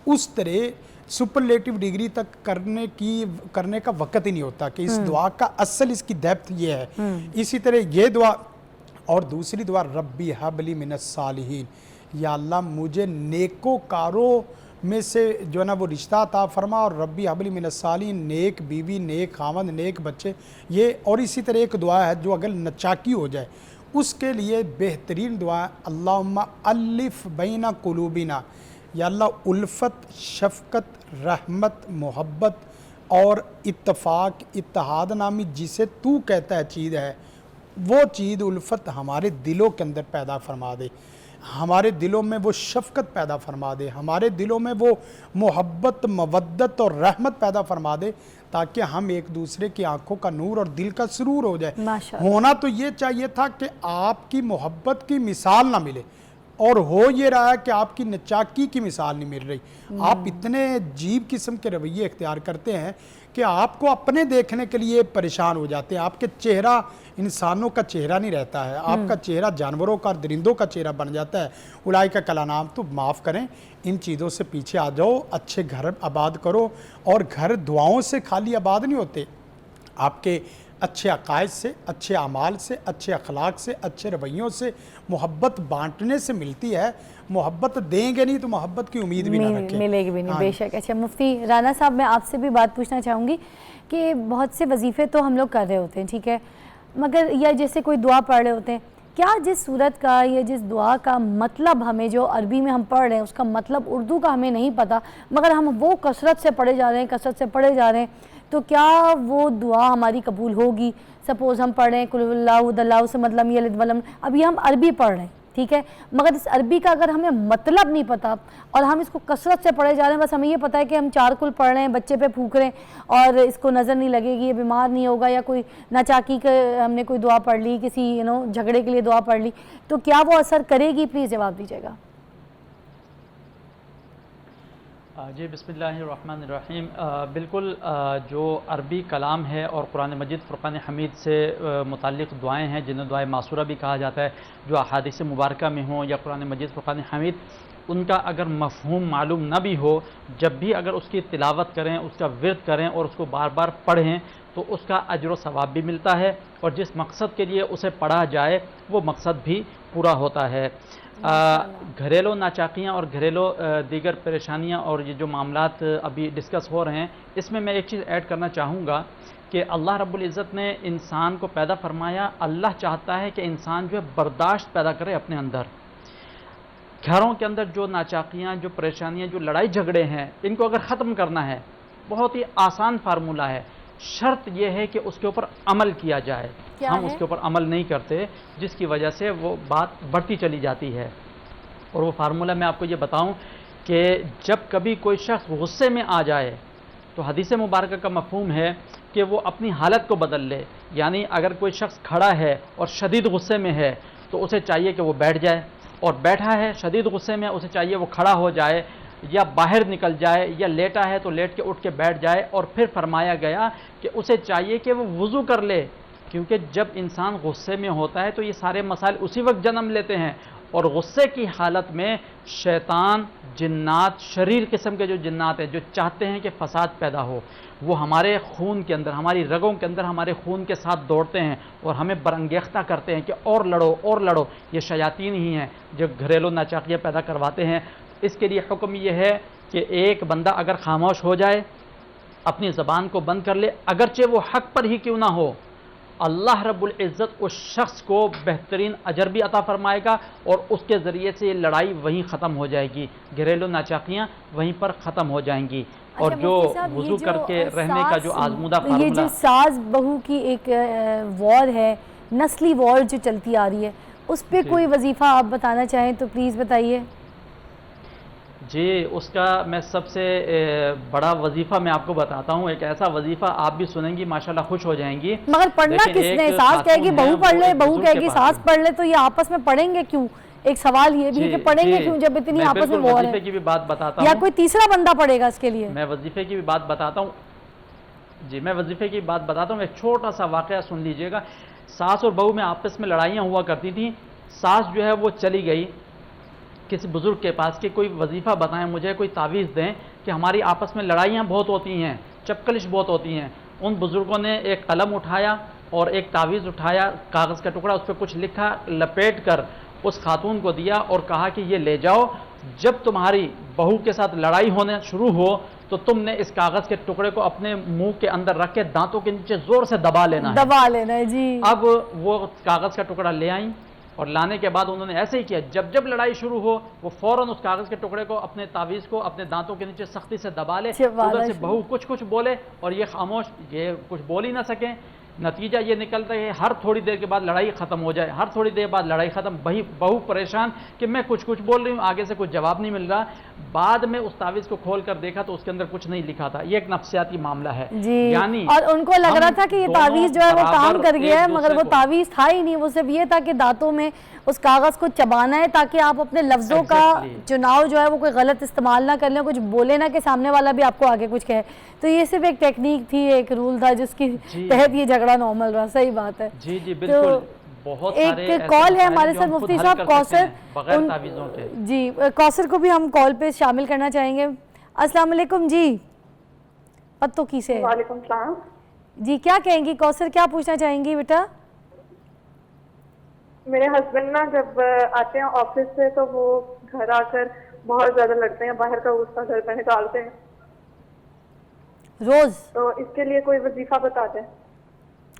اس طرح سپرلیٹو ڈگری تک کرنے کا وقت ہی نہیں ہوتا کہ اس دعا کا اصل اس کی ڈیپتھ یہ ہے. اسی طرح یہ دعا اور دوسری دعا ربی حب لی من الصالحین، یا اللہ مجھے نیکوکاروں میں سے جو ہے نا وہ رشتہ عطا فرما، اور ربی حب لی من الصالحین، نیک بیوی، نیک خاوند، نیک بچے. یہ اور اسی طرح ایک دعا ہے جو اگر نچاکی ہو جائے اس کے لیے بہترین دعا ہے اللہم الف بین قلوبنا. یا اللہ الفت، شفقت، رحمت، محبت اور اتفاق، اتحاد نامی جسے تو کہتا ہے چیز ہے، وہ چیز الفت ہمارے دلوں کے اندر پیدا فرما دے، ہمارے دلوں میں وہ شفقت پیدا فرما دے، ہمارے دلوں میں وہ محبت، مودت اور رحمت پیدا فرما دے، تاکہ ہم ایک دوسرے کی آنکھوں کا نور اور دل کا سرور ہو جائے. ہونا تو یہ چاہیے تھا کہ آپ کی محبت کی مثال نہ ملے، اور ہو یہ رہا ہے کہ آپ کی نچاکی کی مثال نہیں مل رہی. آپ اتنے عجیب قسم کے رویے اختیار کرتے ہیں کہ آپ کو اپنے دیکھنے کے لیے پریشان ہو جاتے ہیں. آپ کے چہرہ انسانوں کا چہرہ نہیں رہتا ہے، آپ کا چہرہ جانوروں کا اور درندوں کا چہرہ بن جاتا ہے. اولئک کالانعام. تو معاف کریں، ان چیزوں سے پیچھے آ جاؤ، اچھے گھر آباد کرو. اور گھر دعاؤں سے خالی آباد نہیں ہوتے، آپ کے اچھے عقائد سے، اچھے اعمال سے، اچھے اخلاق سے، اچھے رویوں سے، محبت بانٹنے سے ملتی ہے. محبت دیں گے نہیں تو محبت کی امید بھی نہ رکھیں، ملے گی بھی نہیں. بے شک. اچھا مفتی رانا صاحب، میں آپ سے بھی بات پوچھنا چاہوں گی کہ بہت سے وظیفے تو ہم لوگ کر رہے ہوتے ہیں، ٹھیک ہے، مگر یا جیسے کوئی دعا پڑھ رہے ہوتے ہیں، کیا جس صورت کا یا جس دعا کا مطلب ہمیں جو عربی میں ہم پڑھ رہے ہیں اس کا مطلب اردو کا ہمیں نہیں پتہ، مگر ہم وہ کثرت سے پڑھے جا رہے ہیں کثرت سے پڑھے جا رہے ہیں، تو کیا وہ دعا ہماری قبول ہوگی؟ سپوز ہم پڑھ رہے ہیں قل اللہ احد اللہ صمد لم یلد ولم، ابھی ہم عربی پڑھ رہے ہیں ٹھیک ہے، مگر اس عربی کا اگر ہمیں مطلب نہیں پتہ اور ہم اس کو کثرت سے پڑھے جا رہے ہیں، بس ہمیں یہ پتہ ہے کہ ہم 4 کل پڑھ رہے ہیں، بچے پہ پھونک رہے ہیں اور اس کو نظر نہیں لگے گی، یہ بیمار نہیں ہوگا، یا کوئی ناچاکی کے ہم نے کوئی دعا پڑھ لی، کسی جھگڑے کے لیے دعا پڑھ لی، تو کیا وہ اثر کرے گی؟ پلیز جواب دیجیے گا۔ جی بسم اللہ الرحمن الرحیم، بالکل جو عربی کلام ہے اور قرآن مجید فرقان حمید سے متعلق دعائیں ہیں جنہیں دعائے معصورہ بھی کہا جاتا ہے، جو احادیث مبارکہ میں ہوں یا قرآن مجید فرقان حمید، ان کا اگر مفہوم معلوم نہ بھی ہو، جب بھی اگر اس کی تلاوت کریں، اس کا ورد کریں اور اس کو بار بار پڑھیں تو اس کا اجر و ثواب بھی ملتا ہے، اور جس مقصد کے لیے اسے پڑھا جائے وہ مقصد بھی پورا ہوتا ہے۔ گھریلو ناچاکیاں اور گھریلو دیگر پریشانیاں اور یہ جو معاملات ابھی ڈسکس ہو رہے ہیں، اس میں ایک چیز ایڈ کرنا چاہوں گا کہ اللہ رب العزت نے انسان کو پیدا فرمایا، اللہ چاہتا ہے کہ انسان جو ہے برداشت پیدا کرے اپنے اندر۔ گھروں کے اندر جو ناچاکیاں، جو پریشانیاں، جو لڑائی جھگڑے ہیں، ان کو اگر ختم کرنا ہے، بہت ہی آسان فارمولہ ہے، شرط یہ ہے کہ اس کے اوپر عمل کیا جائے۔ ہم اس کے اوپر عمل نہیں کرتے، جس کی وجہ سے وہ بات بڑھتی چلی جاتی ہے۔ اور وہ فارمولہ میں آپ کو یہ بتاؤں کہ جب کبھی کوئی شخص غصے میں آ جائے تو حدیث مبارکہ کا مفہوم ہے کہ وہ اپنی حالت کو بدل لے، یعنی اگر کوئی شخص کھڑا ہے اور شدید غصے میں ہے تو اسے چاہیے کہ وہ بیٹھ جائے، اور بیٹھا ہے شدید غصے میں اسے چاہیے وہ کھڑا ہو جائے یا باہر نکل جائے، یا لیٹا ہے تو لیٹ کے اٹھ کے بیٹھ جائے۔ اور پھر فرمایا گیا کہ اسے چاہیے کہ وہ وضو کر لے، کیونکہ جب انسان غصے میں ہوتا ہے تو یہ سارے مسائل اسی وقت جنم لیتے ہیں، اور غصے کی حالت میں شیطان، جنات، شریر قسم کے جو جنات ہیں جو چاہتے ہیں کہ فساد پیدا ہو، وہ ہمارے خون کے اندر، ہماری رگوں کے اندر ہمارے خون کے ساتھ دوڑتے ہیں اور ہمیں برانگیختہ کرتے ہیں کہ اور لڑو اور لڑو۔ یہ شیاطین ہی ہیں جو گھریلو ناچاکیاں پیدا کرواتے ہیں۔ اس کے لیے حکم یہ ہے کہ ایک بندہ اگر خاموش ہو جائے، اپنی زبان کو بند کر لے، اگرچہ وہ حق پر ہی کیوں نہ ہو، اللہ رب العزت اس شخص کو بہترین اجر بھی عطا فرمائے گا، اور اس کے ذریعے سے یہ لڑائی وہیں ختم ہو جائے گی، گھریلو ناچاکیاں وہیں پر ختم ہو جائیں گی۔ اور جو وضو کر کے رہنے کا جو آزمودہ فارمولہ، یہ جو ساز بہو کی ایک وار ہے، نسلی وار جو چلتی آ رہی ہے، اس پہ کوئی وظیفہ آپ بتانا چاہیں تو پلیز بتائیے۔ جی اس کا میں سب سے بڑا وظیفہ میں آپ کو بتاتا ہوں، ایک ایسا وظیفہ آپ بھی سنیں گی ماشاءاللہ خوش ہو جائیں گی۔ مگر پڑھنا کس نے؟ ساس کہے گی بہو پڑھ لے، بہو کہے گی ساس پڑھ لے، تو یہ آپس میں پڑھیں گے کیوں؟ ایک سوال یہ بھی ہے کہ پڑھیں گے کیوں جب اتنی آپس میں وار ہے؟ وظیفے کی بھی بات بتاتا ہوں، یا کوئی تیسرا بندہ پڑھے گا اس کے لیے؟ میں وظیفے کی بھی بات بتاتا ہوں۔ جی میں وظیفے کی بات بتاتا ہوں، ایک چھوٹا سا واقعہ سن لیجئے گا۔ ساس اور بہو میں آپس میں لڑائیاں ہوا کرتی تھیں۔ ساس جو ہے وہ چلی گئی کسی بزرگ کے پاس کہ کوئی وظیفہ بتائیں مجھے، کوئی تعویذ دیں کہ ہماری آپس میں لڑائیاں بہت ہوتی ہیں، چپکلش بہت ہوتی ہیں۔ ان بزرگوں نے ایک قلم اٹھایا اور ایک تعویذ اٹھایا، کاغذ کا ٹکڑا، اس پہ کچھ لکھا، لپیٹ کر اس خاتون کو دیا اور کہا کہ یہ لے جاؤ، جب تمہاری بہو کے ساتھ لڑائی ہونے شروع ہو تو تم نے اس کاغذ کے ٹکڑے کو اپنے منہ کے اندر رکھ کے دانتوں کے نیچے زور سے دبا لینا ہے۔ جی اب وہ کاغذ کا ٹکڑا لے آئیں، اور لانے کے بعد انہوں نے ایسے ہی کیا، جب لڑائی شروع ہو وہ فوراً اس کاغذ کے ٹکڑے کو، اپنے تعویذ کو اپنے دانتوں کے نیچے سختی سے دبا لے، ادھر سے بہو کچھ بولے اور یہ خاموش، یہ کچھ بول ہی نہ سکیں۔ نتیجہ یہ نکلتا ہے ہر تھوڑی دیر کے بعد لڑائی ختم ہو جائے، ہر تھوڑی دیر بعد لڑائی ختم، بہو پریشان کہ میں کچھ بول رہی ہوں، آگے سے کچھ جواب نہیں مل رہا۔ بعد میں اس تعویذ کو کھول کر دیکھا تو اس کے اندر کچھ نہیں لکھا تھا۔ یہ ایک نفسیاتی معاملہ ہے جی، یعنی اور ان کو لگ رہا تھا کہ یہ تعویذ جو ہے وہ کام کر گیا ہے، مگر وہ تعویذ تھا ہی نہیں، وہ صرف یہ تھا کہ دانتوں میں اس کاغذ کو چبانا ہے تاکہ آپ اپنے لفظوں کا چناؤ جو ہے وہ کوئی غلط استعمال نہ کر لیں، کچھ بولے نہ کہ سامنے والا بھی آپ کو آگے کچھ کہے۔ تو یہ صرف ایک ٹیکنیک تھی، ایک رول تھا جس کی تحت یہ جھگڑا نارمل رہا۔ صحیح بات ہے۔ جی جی بالکل، بہت سارے ایک کال ہے ہمارے ساتھ مفتی صاحب کوثر، بغیر تعویذوں کے۔ جی کوثر کو بھی ہم کال پہ شامل کرنا چاہیں گے۔ السلام علیکم جی، پتو کی سے؟ وعلیکم السلام جی کیا کہیں گی کوثر، کیا پوچھنا چاہیں گی بیٹا؟ میرے ہسبینڈ نا جب آتے ہیں آفس سے تو وہ گھر آ کر بہت زیادہ لڑتے ہیں، باہر کا غصہ گھر پہ نکالتے ہیں روز؟ تو اس کے لیے کوئی وظیفہ بتا دیں۔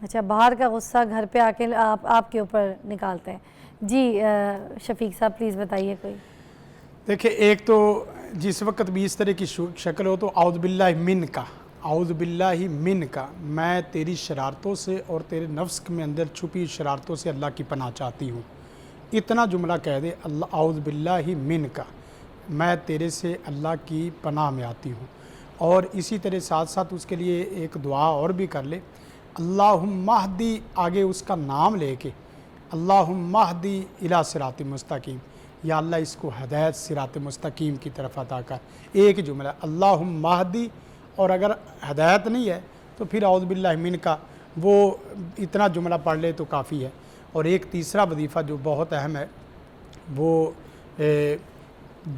اچھا، باہر کا غصہ گھر پہ آ کے آپ کے اوپر نکالتے ہیں، جی شفیق صاحب پلیز بتائیے کوئی. دیکھیں ایک تو جس وقت بھی اس طرح کی شکل ہو تو اعوذ باللہ من کا، اعوذ باللہ من کا، میں تیری شرارتوں سے اور تیرے نفس میں اندر چھپی شرارتوں سے اللہ کی پناہ چاہتی ہوں. اتنا جملہ کہہ دے اللہ اعوذ باللہ من کا، میں تیرے سے اللہ کی پناہ میں آتی ہوں. اور اسی طرح ساتھ ساتھ اس کے لیے ایک دعا اور بھی کر لے، اللہم اہدی، آگے اس کا نام لے کے اللہم اہدی الی صراط مستقیم، یا اللہ اس کو ہدایت صراط مستقیم کی طرف عطا کر. ایک جملہ اللہم اہدی، اور اگر ہدایت نہیں ہے تو پھر اعوذ باللہ من کا وہ اتنا جملہ پڑھ لے تو کافی ہے. اور ایک تیسرا وظیفہ جو بہت اہم ہے وہ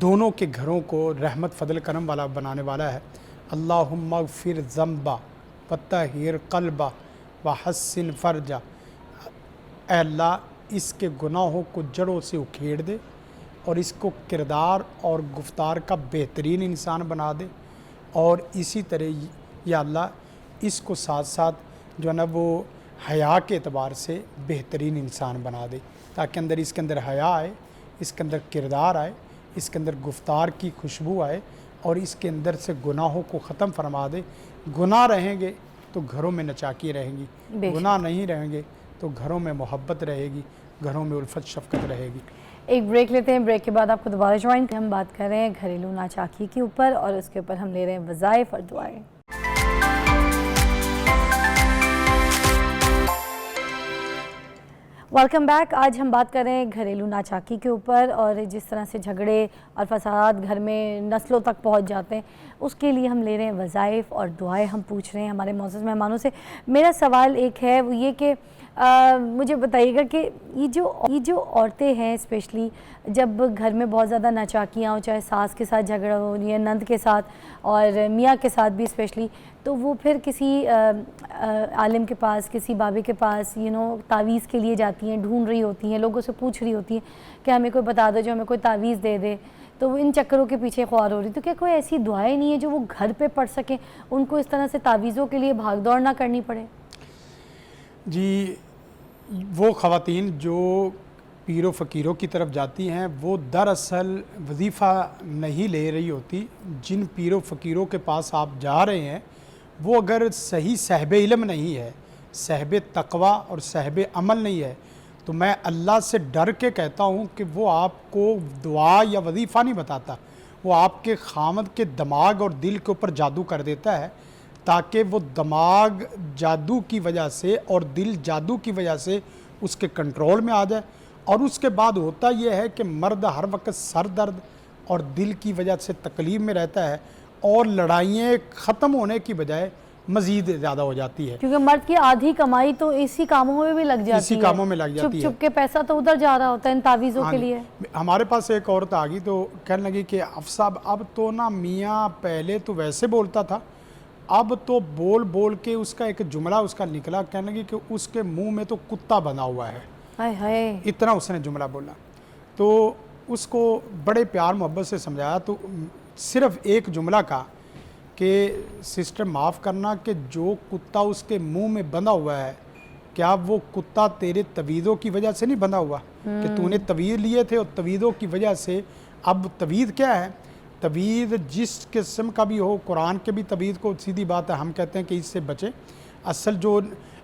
دونوں کے گھروں کو رحمت فضل کرم والا بنانے والا ہے. اللہم اغفر ذنبا وطہر قلبا وحسن فرجا، اے اللہ اس کے گناہوں کو جڑوں سے اکھیڑ دے اور اس کو کردار اور گفتار کا بہترین انسان بنا دے، اور اسی طرح یا اللہ اس کو ساتھ ساتھ جو ہے نا وہ حیا کے اعتبار سے بہترین انسان بنا دے، تاکہ اس کے اندر حیا آئے، اس کے اندر کردار آئے، اس کے اندر گفتار کی خوشبو آئے، اور اس کے اندر سے گناہوں کو ختم فرما دے. گناہ رہیں گے تو گھروں میں نچاکی رہیں گی، گناہ نہیں رہیں گے تو گھروں میں محبت رہے گی، گھروں میں الفت شفقت رہے گی. ایک بریک لیتے ہیں، بریک کے بعد آپ کو دوبارہ جوائن. ہم بات کر رہے ہیں گھریلو ناچاکی کے اوپر، اور اس کے اوپر ہم لے رہے ہیں وظائف اور دعائیں. Welcome back. آج ہم بات کر رہے ہیں گھریلو ناچاکی کے اوپر، اور جس طرح سے جھگڑے اور فساد گھر میں نسلوں تک پہنچ جاتے ہیں، اس کے لیے ہم لے رہے ہیں وظائف اور دعائیں ہم پوچھ رہے ہیں ہمارے معزز مہمانوں سے. میرا سوال ایک ہے، وہ یہ کہ مجھے بتائیے گا کہ یہ جو عورتیں ہیں اسپیشلی جب گھر میں بہت زیادہ ناچاکیاں ہوں، چاہے ساس کے ساتھ جھگڑا ہو یا نند کے ساتھ اور میاں کے ساتھ بھی اسپیشلی، تو وہ پھر کسی عالم کے پاس، کسی بابے کے پاس تعویذ کے لیے جاتی ہیں، ڈھونڈ رہی ہوتی ہیں، لوگوں سے پوچھ رہی ہوتی ہیں کہ ہمیں کوئی بتا دو جو ہمیں کوئی تعویذ دے دے. تو وہ ان چکروں کے پیچھے خوار ہو رہی. تو کیا کوئی ایسی دعائیں نہیں ہیں جو وہ گھر پہ پڑھ سکیں، ان کو اس طرح سے تعویذوں کے لیے بھاگ دوڑ نہ کرنی پڑے؟ جی وہ خواتین جو پیر و فقیروں کی طرف جاتی ہیں وہ دراصل وظیفہ نہیں لے رہی ہوتی. جن پیر و فقیروں کے پاس آپ جا رہے ہیں وہ اگر صحیح صاحب علم نہیں ہے، صاحب تقوی اور صاحب عمل نہیں ہے، تو میں اللہ سے ڈر کے کہتا ہوں کہ وہ آپ کو دعا یا وظیفہ نہیں بتاتا، وہ آپ کے خامد کے دماغ اور دل کے اوپر جادو کر دیتا ہے، تاکہ وہ دماغ جادو کی وجہ سے اور دل جادو کی وجہ سے اس کے کنٹرول میں آ جائے. اور اس کے بعد ہوتا یہ ہے کہ مرد ہر وقت سر درد اور دل کی وجہ سے تکلیف میں رہتا ہے، اور لڑائیاں ختم ہونے کی بجائے مزید زیادہ ہو جاتی ہے، کیونکہ مرد کی آدھی کمائی تو اسی کاموں میں بھی لگ جاتی ہے، اسی کاموں میں لگ جاتی ہے. چھپ چھپ کے پیسہ تو ادھر جا رہا ہوتا ہے ان تعویذوں کے لیے. ہمارے پاس ایک عورت آ گئی تو کہنے لگی کہ افصاحب اب تو نا میاں پہلے تو ویسے بولتا تھا، اب تو بول بول کے اس کا ایک جملہ اس کا نکلا، کہنے لگی کہ اس کے منہ میں تو کتا بنا ہوا ہے. ہائے ہائے، اتنا اس نے جملہ بولا. تو اس کو بڑے پیار محبت سے سمجھایا تو صرف ایک جملہ کہا کہ سسٹر معاف کرنا کہ جو کتا اس کے منہ میں بندھا ہوا ہے، کیا وہ کتا تیرے تویدوں کی وجہ سے نہیں بندھا ہوا کہ تو نے توید لیے تھے، اور تویدوں کی وجہ سے اب توید کیا ہے؟ توید جس قسم کا بھی ہو، قرآن کے بھی توید کو سیدھی بات ہے ہم کہتے ہیں کہ اس سے بچیں. اصل جو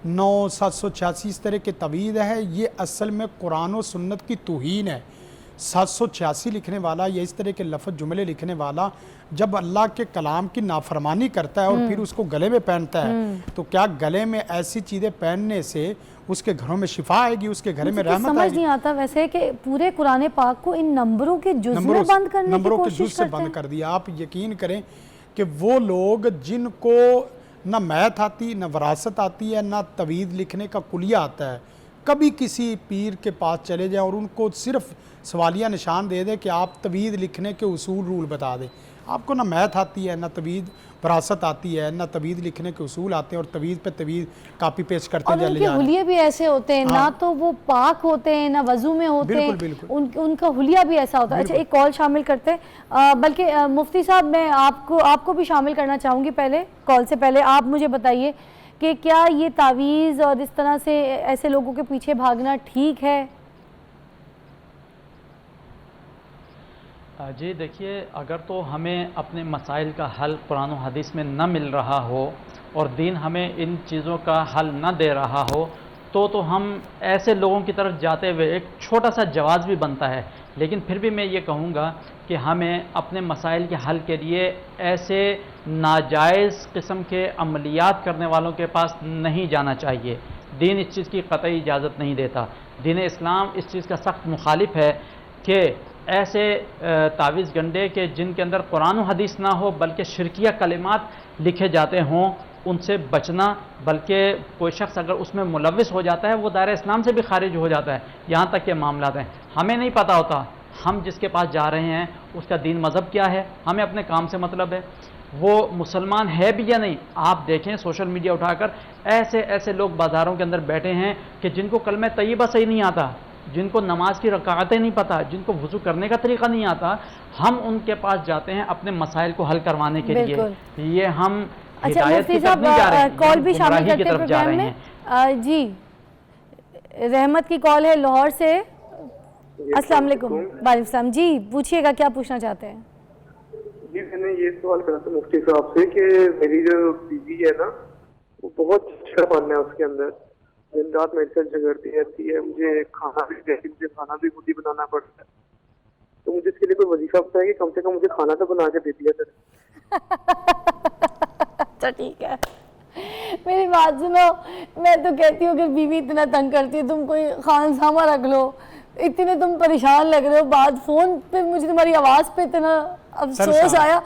9786 اس طرح کے توید ہے یہ اصل میں قرآن و سنت کی توہین ہے. 786 لکھنے والا یا اس طرح کے لفظ جملے لکھنے والا جب اللہ کے کلام کی نافرمانی کرتا ہے اور پھر اس کو گلے میں پہنتا ہے، تو کیا گلے میں ایسی چیزیں پہننے سے اس کے گھروں میں شفا آئے گی، اس کے گھر میں رحمت آئے گی؟ سمجھ نہیں آتا ویسے کہ پورے قرآن پاک کو ان نمبروں کے جز میں بند کرنے کی کوشش جز سے بند کر دیا. آپ یقین کریں کہ وہ لوگ جن کو نہ میتھ آتی، نہ وراثت آتی ہے، نہ توید لکھنے کا کلیہ آتا ہے، کبھی کسی پیر کے پاس چلے جائیں اور ان کو صرف سوالیہ نشان دے دیں کہ آپ توید لکھنے کے اصول رول بتا دیں. آپ کو نہ میتھ آتی ہے، نہ توید وراثت آتی ہے، نہ توید لکھنے کے اصول آتے ہیں، اور توید پہ توید کاپی پیسٹ کرتے اور ان کے حلیے بھی ایسے ہوتے ہیں، نہ تو وہ پاک ہوتے ہیں نہ وضو میں ہوتے ہیں، ان کا حلیہ بھی ایسا ہوتا ہے. اچھا ایک کال شامل کرتے ہیں، بلکہ مفتی صاحب میں آپ کو بھی شامل کرنا چاہوں گی. پہلے کال سے پہلے آپ مجھے بتائیے کہ کیا یہ تعویذ اور اس طرح سے ایسے لوگوں کے پیچھے بھاگنا ٹھیک ہے؟ جی دیکھیے، اگر تو ہمیں اپنے مسائل کا حل قرآن و حدیث میں نہ مل رہا ہو اور دین ہمیں ان چیزوں کا حل نہ دے رہا ہو تو ہم ایسے لوگوں کی طرف جاتے ہوئے ایک چھوٹا سا جواز بھی بنتا ہے، لیکن پھر بھی میں یہ کہوں گا کہ ہمیں اپنے مسائل کے حل کے لیے ایسے ناجائز قسم کے عملیات کرنے والوں کے پاس نہیں جانا چاہیے۔ دین اس چیز کی قطعی اجازت نہیں دیتا۔ دین اسلام اس چیز کا سخت مخالف ہے کہ ایسے تعویذ گنڈے کہ جن کے اندر قرآن و حدیث نہ ہو بلکہ شرکیہ کلمات لکھے جاتے ہوں، ان سے بچنا، بلکہ کوئی شخص اگر اس میں ملوث ہو جاتا ہے وہ دائرہ اسلام سے بھی خارج ہو جاتا ہے۔ یہاں تک کہ معاملات ہیں، ہمیں نہیں پتہ ہوتا ہم جس کے پاس جا رہے ہیں اس کا دین مذہب کیا ہے، ہمیں اپنے کام سے مطلب ہے، وہ مسلمان ہے بھی یا نہیں۔ آپ دیکھیں سوشل میڈیا اٹھا کر ایسے لوگ بازاروں کے اندر بیٹھے ہیں کہ جن کو کلمہ طیبہ صحیح نہیں آتا، جن کو نماز کی رکعتیں نہیں پتہ، جن کو وضو کرنے کا طریقہ نہیں آتا، ہم ان کے پاس جاتے ہیں اپنے مسائل کو حل کروانے کے لیے۔ یہ ہم ہدایت کی طرف نہیں جا رہے ہیں، کال بھی شامل گمراہی کی کرتے طرف جا پروگرام رہے میں۔ ہیں۔ جی رحمت کی کال ہے لاہور سے۔ السلام علیکم۔ وعلیکم السلام، جی پوچھئے گا، کیا پوچھنا چاہتے ہیں؟ جی میں نے یہ سوال کرا تھا مفتی صاحب سے کہ میری جو بیوی ہے نا وہ بہت اچھا پن ہے اس کے اندر، دن رات میرے سے جھگڑتی رہتی ہے، مجھے کھانا بھی خود ہی بنانا پڑتا ہے، تو مجھے اس کے لیے کوئی وظیفہ پتا ہے کہ کم سے کم مجھے کھانا تو بنا کے دے دیا کرے۔ اچھا ٹھیک ہے، میری بات سنو، میں تو کہتی ہوں کہ بیوی اتنا تنگ کرتی ہے، تم کوئی خانسامہ رکھ لو، اتنے تم پریشان لگ رہے ہو، بات فون پہ مجھے تمہاری آواز پہ اتنا افسوس آیا،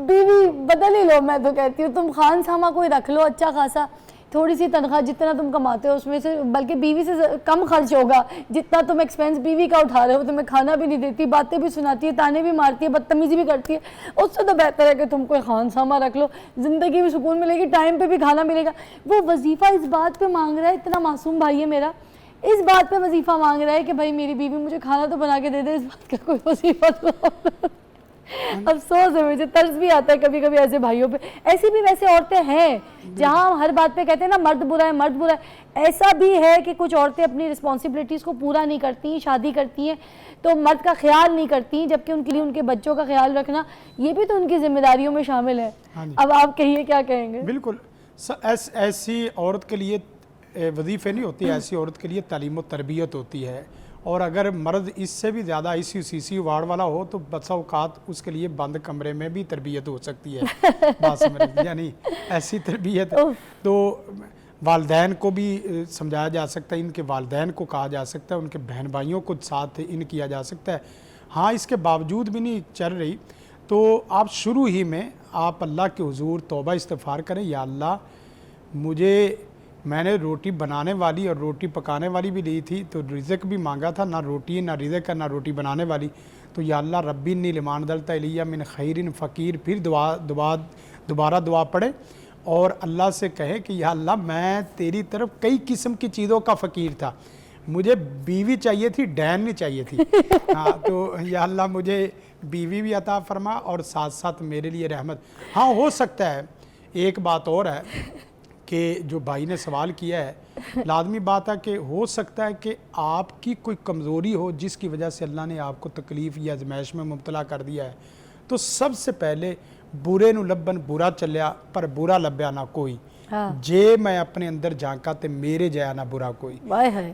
بیوی بدل ہی لو۔ میں تو کہتی ہوں تم خانسامہ کوئی رکھ لو اچھا خاصا، تھوڑی سی تنخواہ جتنا تم کماتے ہو اس میں سے، بلکہ بیوی سے کم خرچ ہوگا جتنا تم ایکسپینس بیوی کا اٹھا رہے ہو، تمہیں کھانا بھی نہیں دیتی، باتیں بھی سناتی ہے، تانے بھی مارتی ہے، بدتمیزی بھی کرتی ہے، اس سے تو بہتر ہے کہ تم کوئی خانسامہ رکھ لو، زندگی میں سکون ملے گی، ٹائم پہ بھی کھانا ملے گا۔ وہ وظیفہ اس بات پہ مانگ رہا ہے، اتنا معصوم بھائی ہے میرا، اس بات پہ وظیفہ مانگ رہا ہے کہ بھائی میری بیوی مجھے کھانا تو بنا کے دے دے، اس بات کا کوئی وظیفہ تو افسوس ہے، مجھے طرز بھی آتا ہے کبھی کبھی ایسے بھائیوں پہ۔ ایسی بھی ویسے عورتیں ہیں جہاں ہم ہر بات پہ کہتے ہیں نا مرد برا ہے، مرد برا ہے، ایسا بھی ہے کہ کچھ عورتیں اپنی رسپانسبلٹیز کو پورا نہیں کرتی، شادی کرتی ہیں تو مرد کا خیال نہیں کرتی، جبکہ ان کے لیے ان کے بچوں کا خیال رکھنا یہ بھی تو ان کی ذمہ داریوں میں شامل ہے۔ اب آپ کہیے کیا کہیں گے؟ بالکل، ایسی عورت کے لیے وظیفے نہیں ہوتی، ایسی عورت کے لیے تعلیم و تربیت ہوتی ہے، اور اگر مرد اس سے بھی زیادہ ICU وارڈ والا ہو تو بسا اوقات اس کے لیے بند کمرے میں بھی تربیت ہو سکتی ہے، بات سمجھ، یعنی ایسی تربیت تو والدین کو بھی سمجھایا جا سکتا ہے، ان کے والدین کو کہا جا سکتا ہے، ان کے بہن بھائیوں کو ساتھ ان کیا جا سکتا ہے۔ ہاں اس کے باوجود بھی نہیں چل رہی تو آپ شروع ہی میں آپ اللہ کے حضور توبہ استغفار کریں، یا اللہ میں نے روٹی بنانے والی اور روٹی پکانے والی بھی لی تھی، تو رزق بھی مانگا تھا، نہ روٹی نہ رزق نہ روٹی بنانے والی، تو یا اللہ ربی انی لما انزلت الی من خیر فقیر، پھر دوبارہ دعا پڑھے اور اللہ سے کہے کہ یا اللہ میں تیری طرف کئی قسم کی چیزوں کا فقیر تھا، مجھے بیوی چاہیے تھی، ڈین نہیں چاہیے تھی، ہاں تو یا اللہ مجھے بیوی بھی عطا فرما اور ساتھ ساتھ میرے لیے رحمت۔ ہاں ہو سکتا ہے، ایک بات اور ہے کہ جو بھائی نے سوال کیا ہے، لازمی بات ہے کہ ہو سکتا ہے کہ آپ کی کوئی کمزوری ہو جس کی وجہ سے اللہ نے آپ کو تکلیف یا آزمائش میں مبتلا کر دیا ہے، تو سب سے پہلے برے نو لبن برا چلیا پر برا لبیا نہ کوئی، جے میں اپنے اندر جھانکا تے میرے جایا نہ برا کوئی۔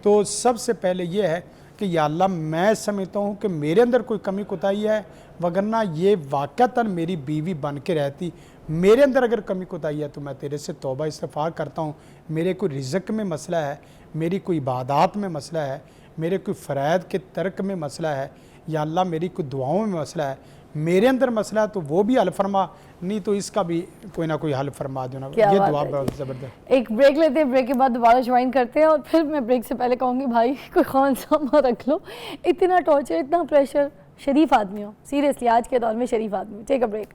تو سب سے پہلے یہ ہے کہ یا اللہ میں سمجھتا ہوں کہ میرے اندر کوئی کمی کوتاہی ہے، وگرنہ یہ واقعتاً میری بیوی بن کے رہتی، میرے اندر اگر کمی کوتاہی ہے تو میں تیرے سے توبہ استغفار کرتا ہوں، میرے کوئی رزق میں مسئلہ ہے، میری کوئی عبادات میں مسئلہ ہے، میرے کوئی فرائض کے ترک میں مسئلہ ہے، یا اللہ میری کوئی دعاؤں میں مسئلہ ہے، میرے اندر مسئلہ ہے تو وہ بھی حل فرما، نہیں تو اس کا بھی کوئی نہ کوئی حل فرما دینا۔ یہ دعا بہت زبردست۔ ایک بریک لیتے ہیں، بریک کے بعد دوبارہ جوائن کرتے ہیں، اور پھر میں بریک سے پہلے کہوں گی بھائی کوئی خانسامہ رکھ لو، اتنا ٹارچر، اتنا پریشر، شریف آدمی ہو، سیریسلی آج کے دور میں شریف آدمی۔ ٹیک اے بریک۔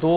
2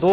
2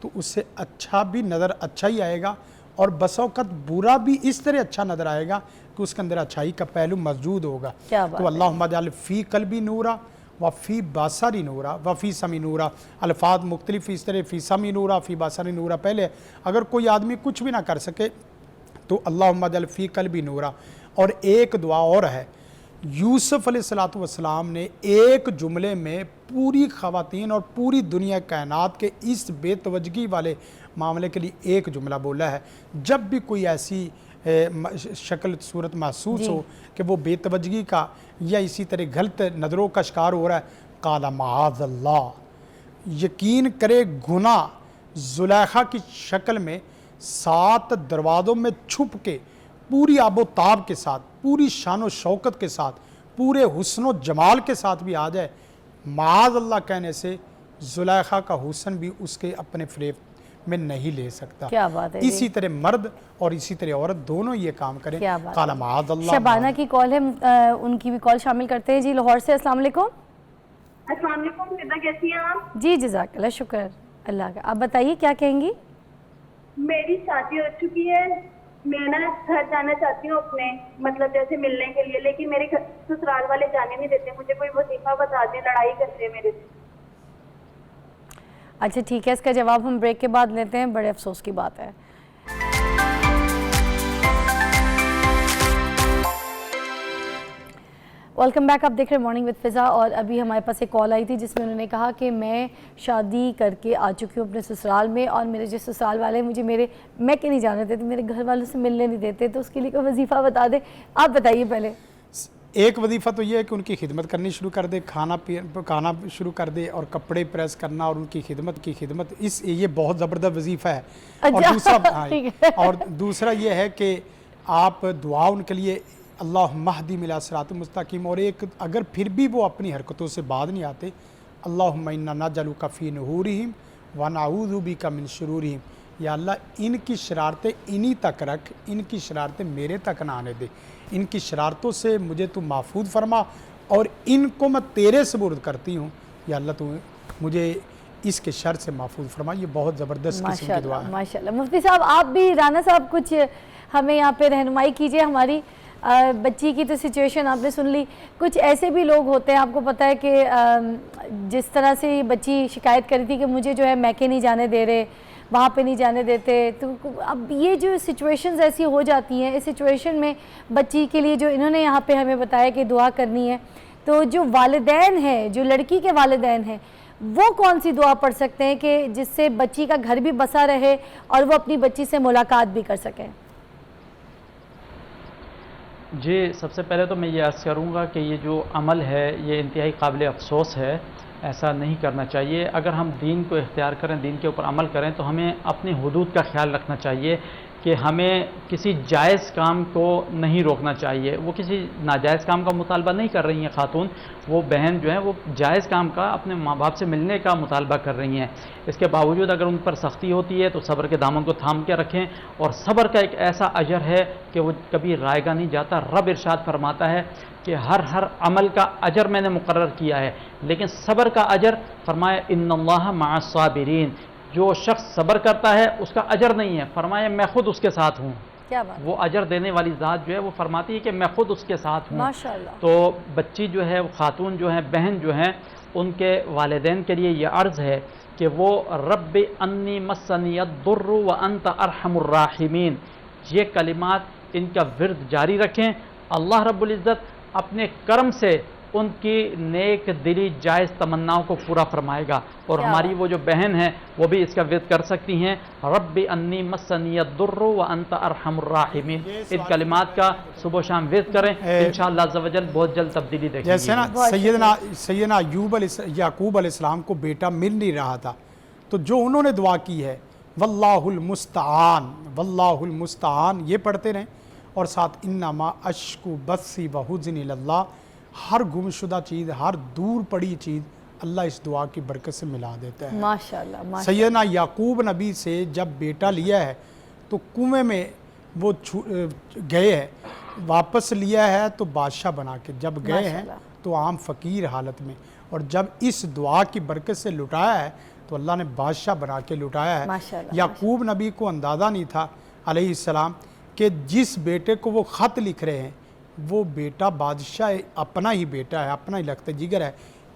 تو اس سے اچھا بھی نظر اچھا ہی آئے گا، اور بس اوقات برا بھی اس طرح اچھا نظر آئے گا کہ اس کے اندر اچھائی کا پہلو موجود ہوگا۔ کیا بات تو اللہم اجعل فی قلبی نورا وفی بصری نورا وفی سمی نورا، الفاظ مختلف اس طرح، فی سمی نورا فی بصری نورا پہلے، اگر کوئی آدمی کچھ بھی نہ کر سکے تو اللہم اجعل فی قلبی نورا۔ اور ایک دعا اور ہے، یوسف علیہ السلام نے ایک جملے میں پوری خواتین اور پوری دنیا کائنات کے اس بے توجہی والے معاملے کے لیے ایک جملہ بولا ہے، جب بھی کوئی ایسی شکل صورت محسوس ہو کہ وہ بے توجہی کا یا اسی طرح غلط نظروں کا شکار ہو رہا ہے، قال معاذ اللہ، یقین کرے گناہ زلیخا کی شکل میں 7 دروازوں میں چھپ کے پوری آب و تاب کے ساتھ، پوری شان و شوکت کے ساتھ، پورے حسن و جمال کے ساتھ بھی آ جائے، معاذ اللہ کہنے سے زلیخا کا حسن بھی اس کے اپنے فریب میں نہیں لے سکتا۔ کیا بات ہے، اسی طرح مرد اور اسی طرح عورت دونوں یہ کام کریں۔ کیا بات قال معاذ اللہ۔ شبانہ کی کال ہے، ان کی بھی کال شامل کرتے ہیں جی لاہور سے۔ السلام علیکم۔ السلام علیکم، فضا کیسی ہیں آپ؟ جی جزاک اللہ، شکر اللہ کا۔ آپ بتائیے کیا کہیں گی؟ میری شادی ہو چکی ہے، میں نا گھر جانا چاہتی ہوں اپنے، مطلب جیسے ملنے کے لیے، لیکن میرے سسرال والے جانے نہیں دیتے، مجھے کوئی وظیفہ بتا دیں، لڑائی کرتے ہیں میرے سے۔ اچھا ٹھیک ہے، اس کا جواب ہم بریک کے بعد لیتے ہیں، بڑے افسوس کی بات ہے۔ ویلکم بیک، آپ دیکھ رہے ہیں مارننگ وتھ فضا، اور ابھی ہمارے پاس ایک کال آئی تھی جس میں انہوں نے کہا کہ میں شادی کر کے آ چکی ہوں اپنے سسرال میں، اور میرے جو سسرال والے مجھے میں کہ نہیں جانے دیتے، میرے گھر والوں سے ملنے نہیں دیتے، تو اس کے لیے کوئی وظیفہ بتا دیں۔ آپ بتائیے پہلے۔ ایک وظیفہ تو یہ ہے کہ ان کی خدمت کرنی شروع کر دے، کھانا پکانا شروع کر دے، اور کپڑے پریس کرنا اور ان کی خدمت یہ بہت زبردست وظیفہ ہے۔ اور دوسرا یہ ہے کہ آپ دعا ان کے لیے اللہم اہدنی الی صراط مستقیم، اور ایک اگر پھر بھی وہ اپنی حرکتوں سے باز نہیں آتے، اللہم انا نجعلک فی نحورہم ونعوذ بک من شرورہم، یا اللہ ان کی شرارتیں انہی تک رکھ، ان کی شرارتیں میرے تک نہ آنے دے، ان کی شرارتوں سے مجھے تو محفوظ فرما، اور ان کو میں تیرے سپرد کرتی ہوں، یا اللہ تو مجھے اس کے شر سے محفوظ فرما۔ یہ بہت زبردست قسم کی دعا ہے۔ ماشاءاللہ۔ مفتی صاحب آپ بھی، رانا صاحب کچھ ہمیں یہاں پہ رہنمائی کیجئے، ہماری بچی کی تو سچویشن آپ نے سن لی، کچھ ایسے بھی لوگ ہوتے ہیں، آپ کو پتہ ہے کہ جس طرح سے یہ بچی شکایت کری تھی کہ مجھے جو ہے میکے نہیں جانے دے رہے، وہاں پہ نہیں جانے دیتے، تو اب یہ جو سچویشنز ایسی ہو جاتی ہیں، اس سچویشن میں بچی کے لیے جو انہوں نے یہاں پہ ہمیں بتایا کہ دعا کرنی ہے، تو جو والدین ہیں، جو لڑکی کے والدین ہیں، وہ کون سی دعا پڑھ سکتے ہیں کہ جس سے بچی کا گھر بھی بسا رہے اور وہ اپنی بچی سے ملاقات بھی کر سکیں؟ جی، سب سے پہلے تو میں یہ عرض کروں گا کہ یہ جو عمل ہے یہ انتہائی قابل افسوس ہے، ایسا نہیں کرنا چاہیے۔ اگر ہم دین کو اختیار کریں، دین کے اوپر عمل کریں، تو ہمیں اپنی حدود کا خیال رکھنا چاہیے کہ ہمیں کسی جائز کام کو نہیں روکنا چاہیے۔ وہ کسی ناجائز کام کا مطالبہ نہیں کر رہی ہیں خاتون، وہ بہن جو ہیں وہ جائز کام کا، اپنے ماں باپ سے ملنے کا مطالبہ کر رہی ہیں۔ اس کے باوجود اگر ان پر سختی ہوتی ہے تو صبر کے دامن کو تھام کے رکھیں، اور صبر کا ایک ایسا اجر ہے کہ وہ کبھی رائے گا نہیں جاتا۔ رب ارشاد فرماتا ہے کہ ہر عمل کا اجر میں نے مقرر کیا ہے، لیکن صبر کا اجر فرمایا ان اللہ مع الصابرین، جو شخص صبر کرتا ہے اس کا اجر نہیں ہے، فرمایا میں خود اس کے ساتھ ہوں۔ کیا بات، وہ اجر دینے والی ذات جو ہے وہ فرماتی ہے کہ میں خود اس کے ساتھ ہوں۔ ماشاءاللہ۔ تو بچی جو ہے، خاتون جو ہیں، بہن جو ہیں، ان کے والدین کے لیے یہ عرض ہے کہ وہ رب انی مسنی الضر وانت ارحم الراحمین، یہ کلمات ان کا ورد جاری رکھیں۔ اللہ رب العزت اپنے کرم سے ان کی نیک دلی جائز تمناؤں کو پورا فرمائے گا، اور ہماری وہ جو بہن ہیں وہ بھی اس کا ورد کر سکتی ہیں، رب انی مسنی الضر وانت ارحم الراحمین۔ ان کلمات کا صبح و شام ورد کریں، انشاءاللہ عز و جل بہت جلد تبدیلی دیکھیں گے۔ جیسے نا سیدنا یعقوب علیہ السلام کو بیٹا مل نہیں رہا تھا، تو جو انہوں نے دعا کی ہے واللہ المستعان، واللہ المستعان یہ پڑھتے رہیں، اور ساتھ انما اشکو بثی وحزنی اللہ، ہر گمشدہ چیز، ہر دور پڑی چیز اللہ اس دعا کی برکت سے ملا دیتا ہے۔ ماشاءاللہ۔ سیدنا یعقوب نبی سے جب بیٹا لیا ہے تو کنویں میں وہ گئے ہیں، واپس لیا ہے تو بادشاہ بنا کے، جب گئے ہیں تو عام فقیر حالت میں، اور جب اس دعا کی برکت سے لٹایا ہے تو اللہ نے بادشاہ بنا کے لٹایا ہے۔ ماشاءاللہ، یعقوب نبی کو اندازہ نہیں تھا علیہ السلام کہ جس بیٹے کو وہ خط لکھ رہے ہیں وہ بیٹا بادشاہ اپنا ہی بیٹا ہے، اپنا ہی لخت جگر ہے۔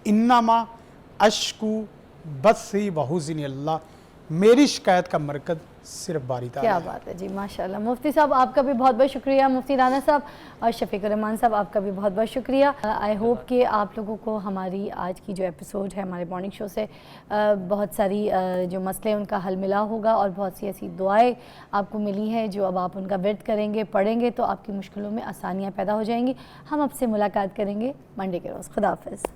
انما اشکو بثی وحزنی اللہ، میری شکایت کا مرکز صرف باری تعالیٰ کیا ہے۔ بات ہے جی، ماشاءاللہ۔ مفتی صاحب آپ کا بھی بہت بہت شکریہ، مفتی رانا صاحب اور شفیق الرحمان صاحب آپ کا بھی بہت بہت شکریہ۔ آئی ہوپ کہ آپ لوگوں کو ہماری آج کی جو ایپیسوڈ ہے ہمارے مارننگ شو سے بہت ساری جو مسئلے ان کا حل ملا ہوگا، اور بہت سی ایسی دعائیں آپ کو ملی ہیں جو اب آپ ان کا ورد کریں گے، پڑھیں گے تو آپ کی مشکلوں میں آسانیاں پیدا ہو جائیں گی۔ ہم اب سے ملاقات کریں گے منڈے کے روز۔ خدا حافظ۔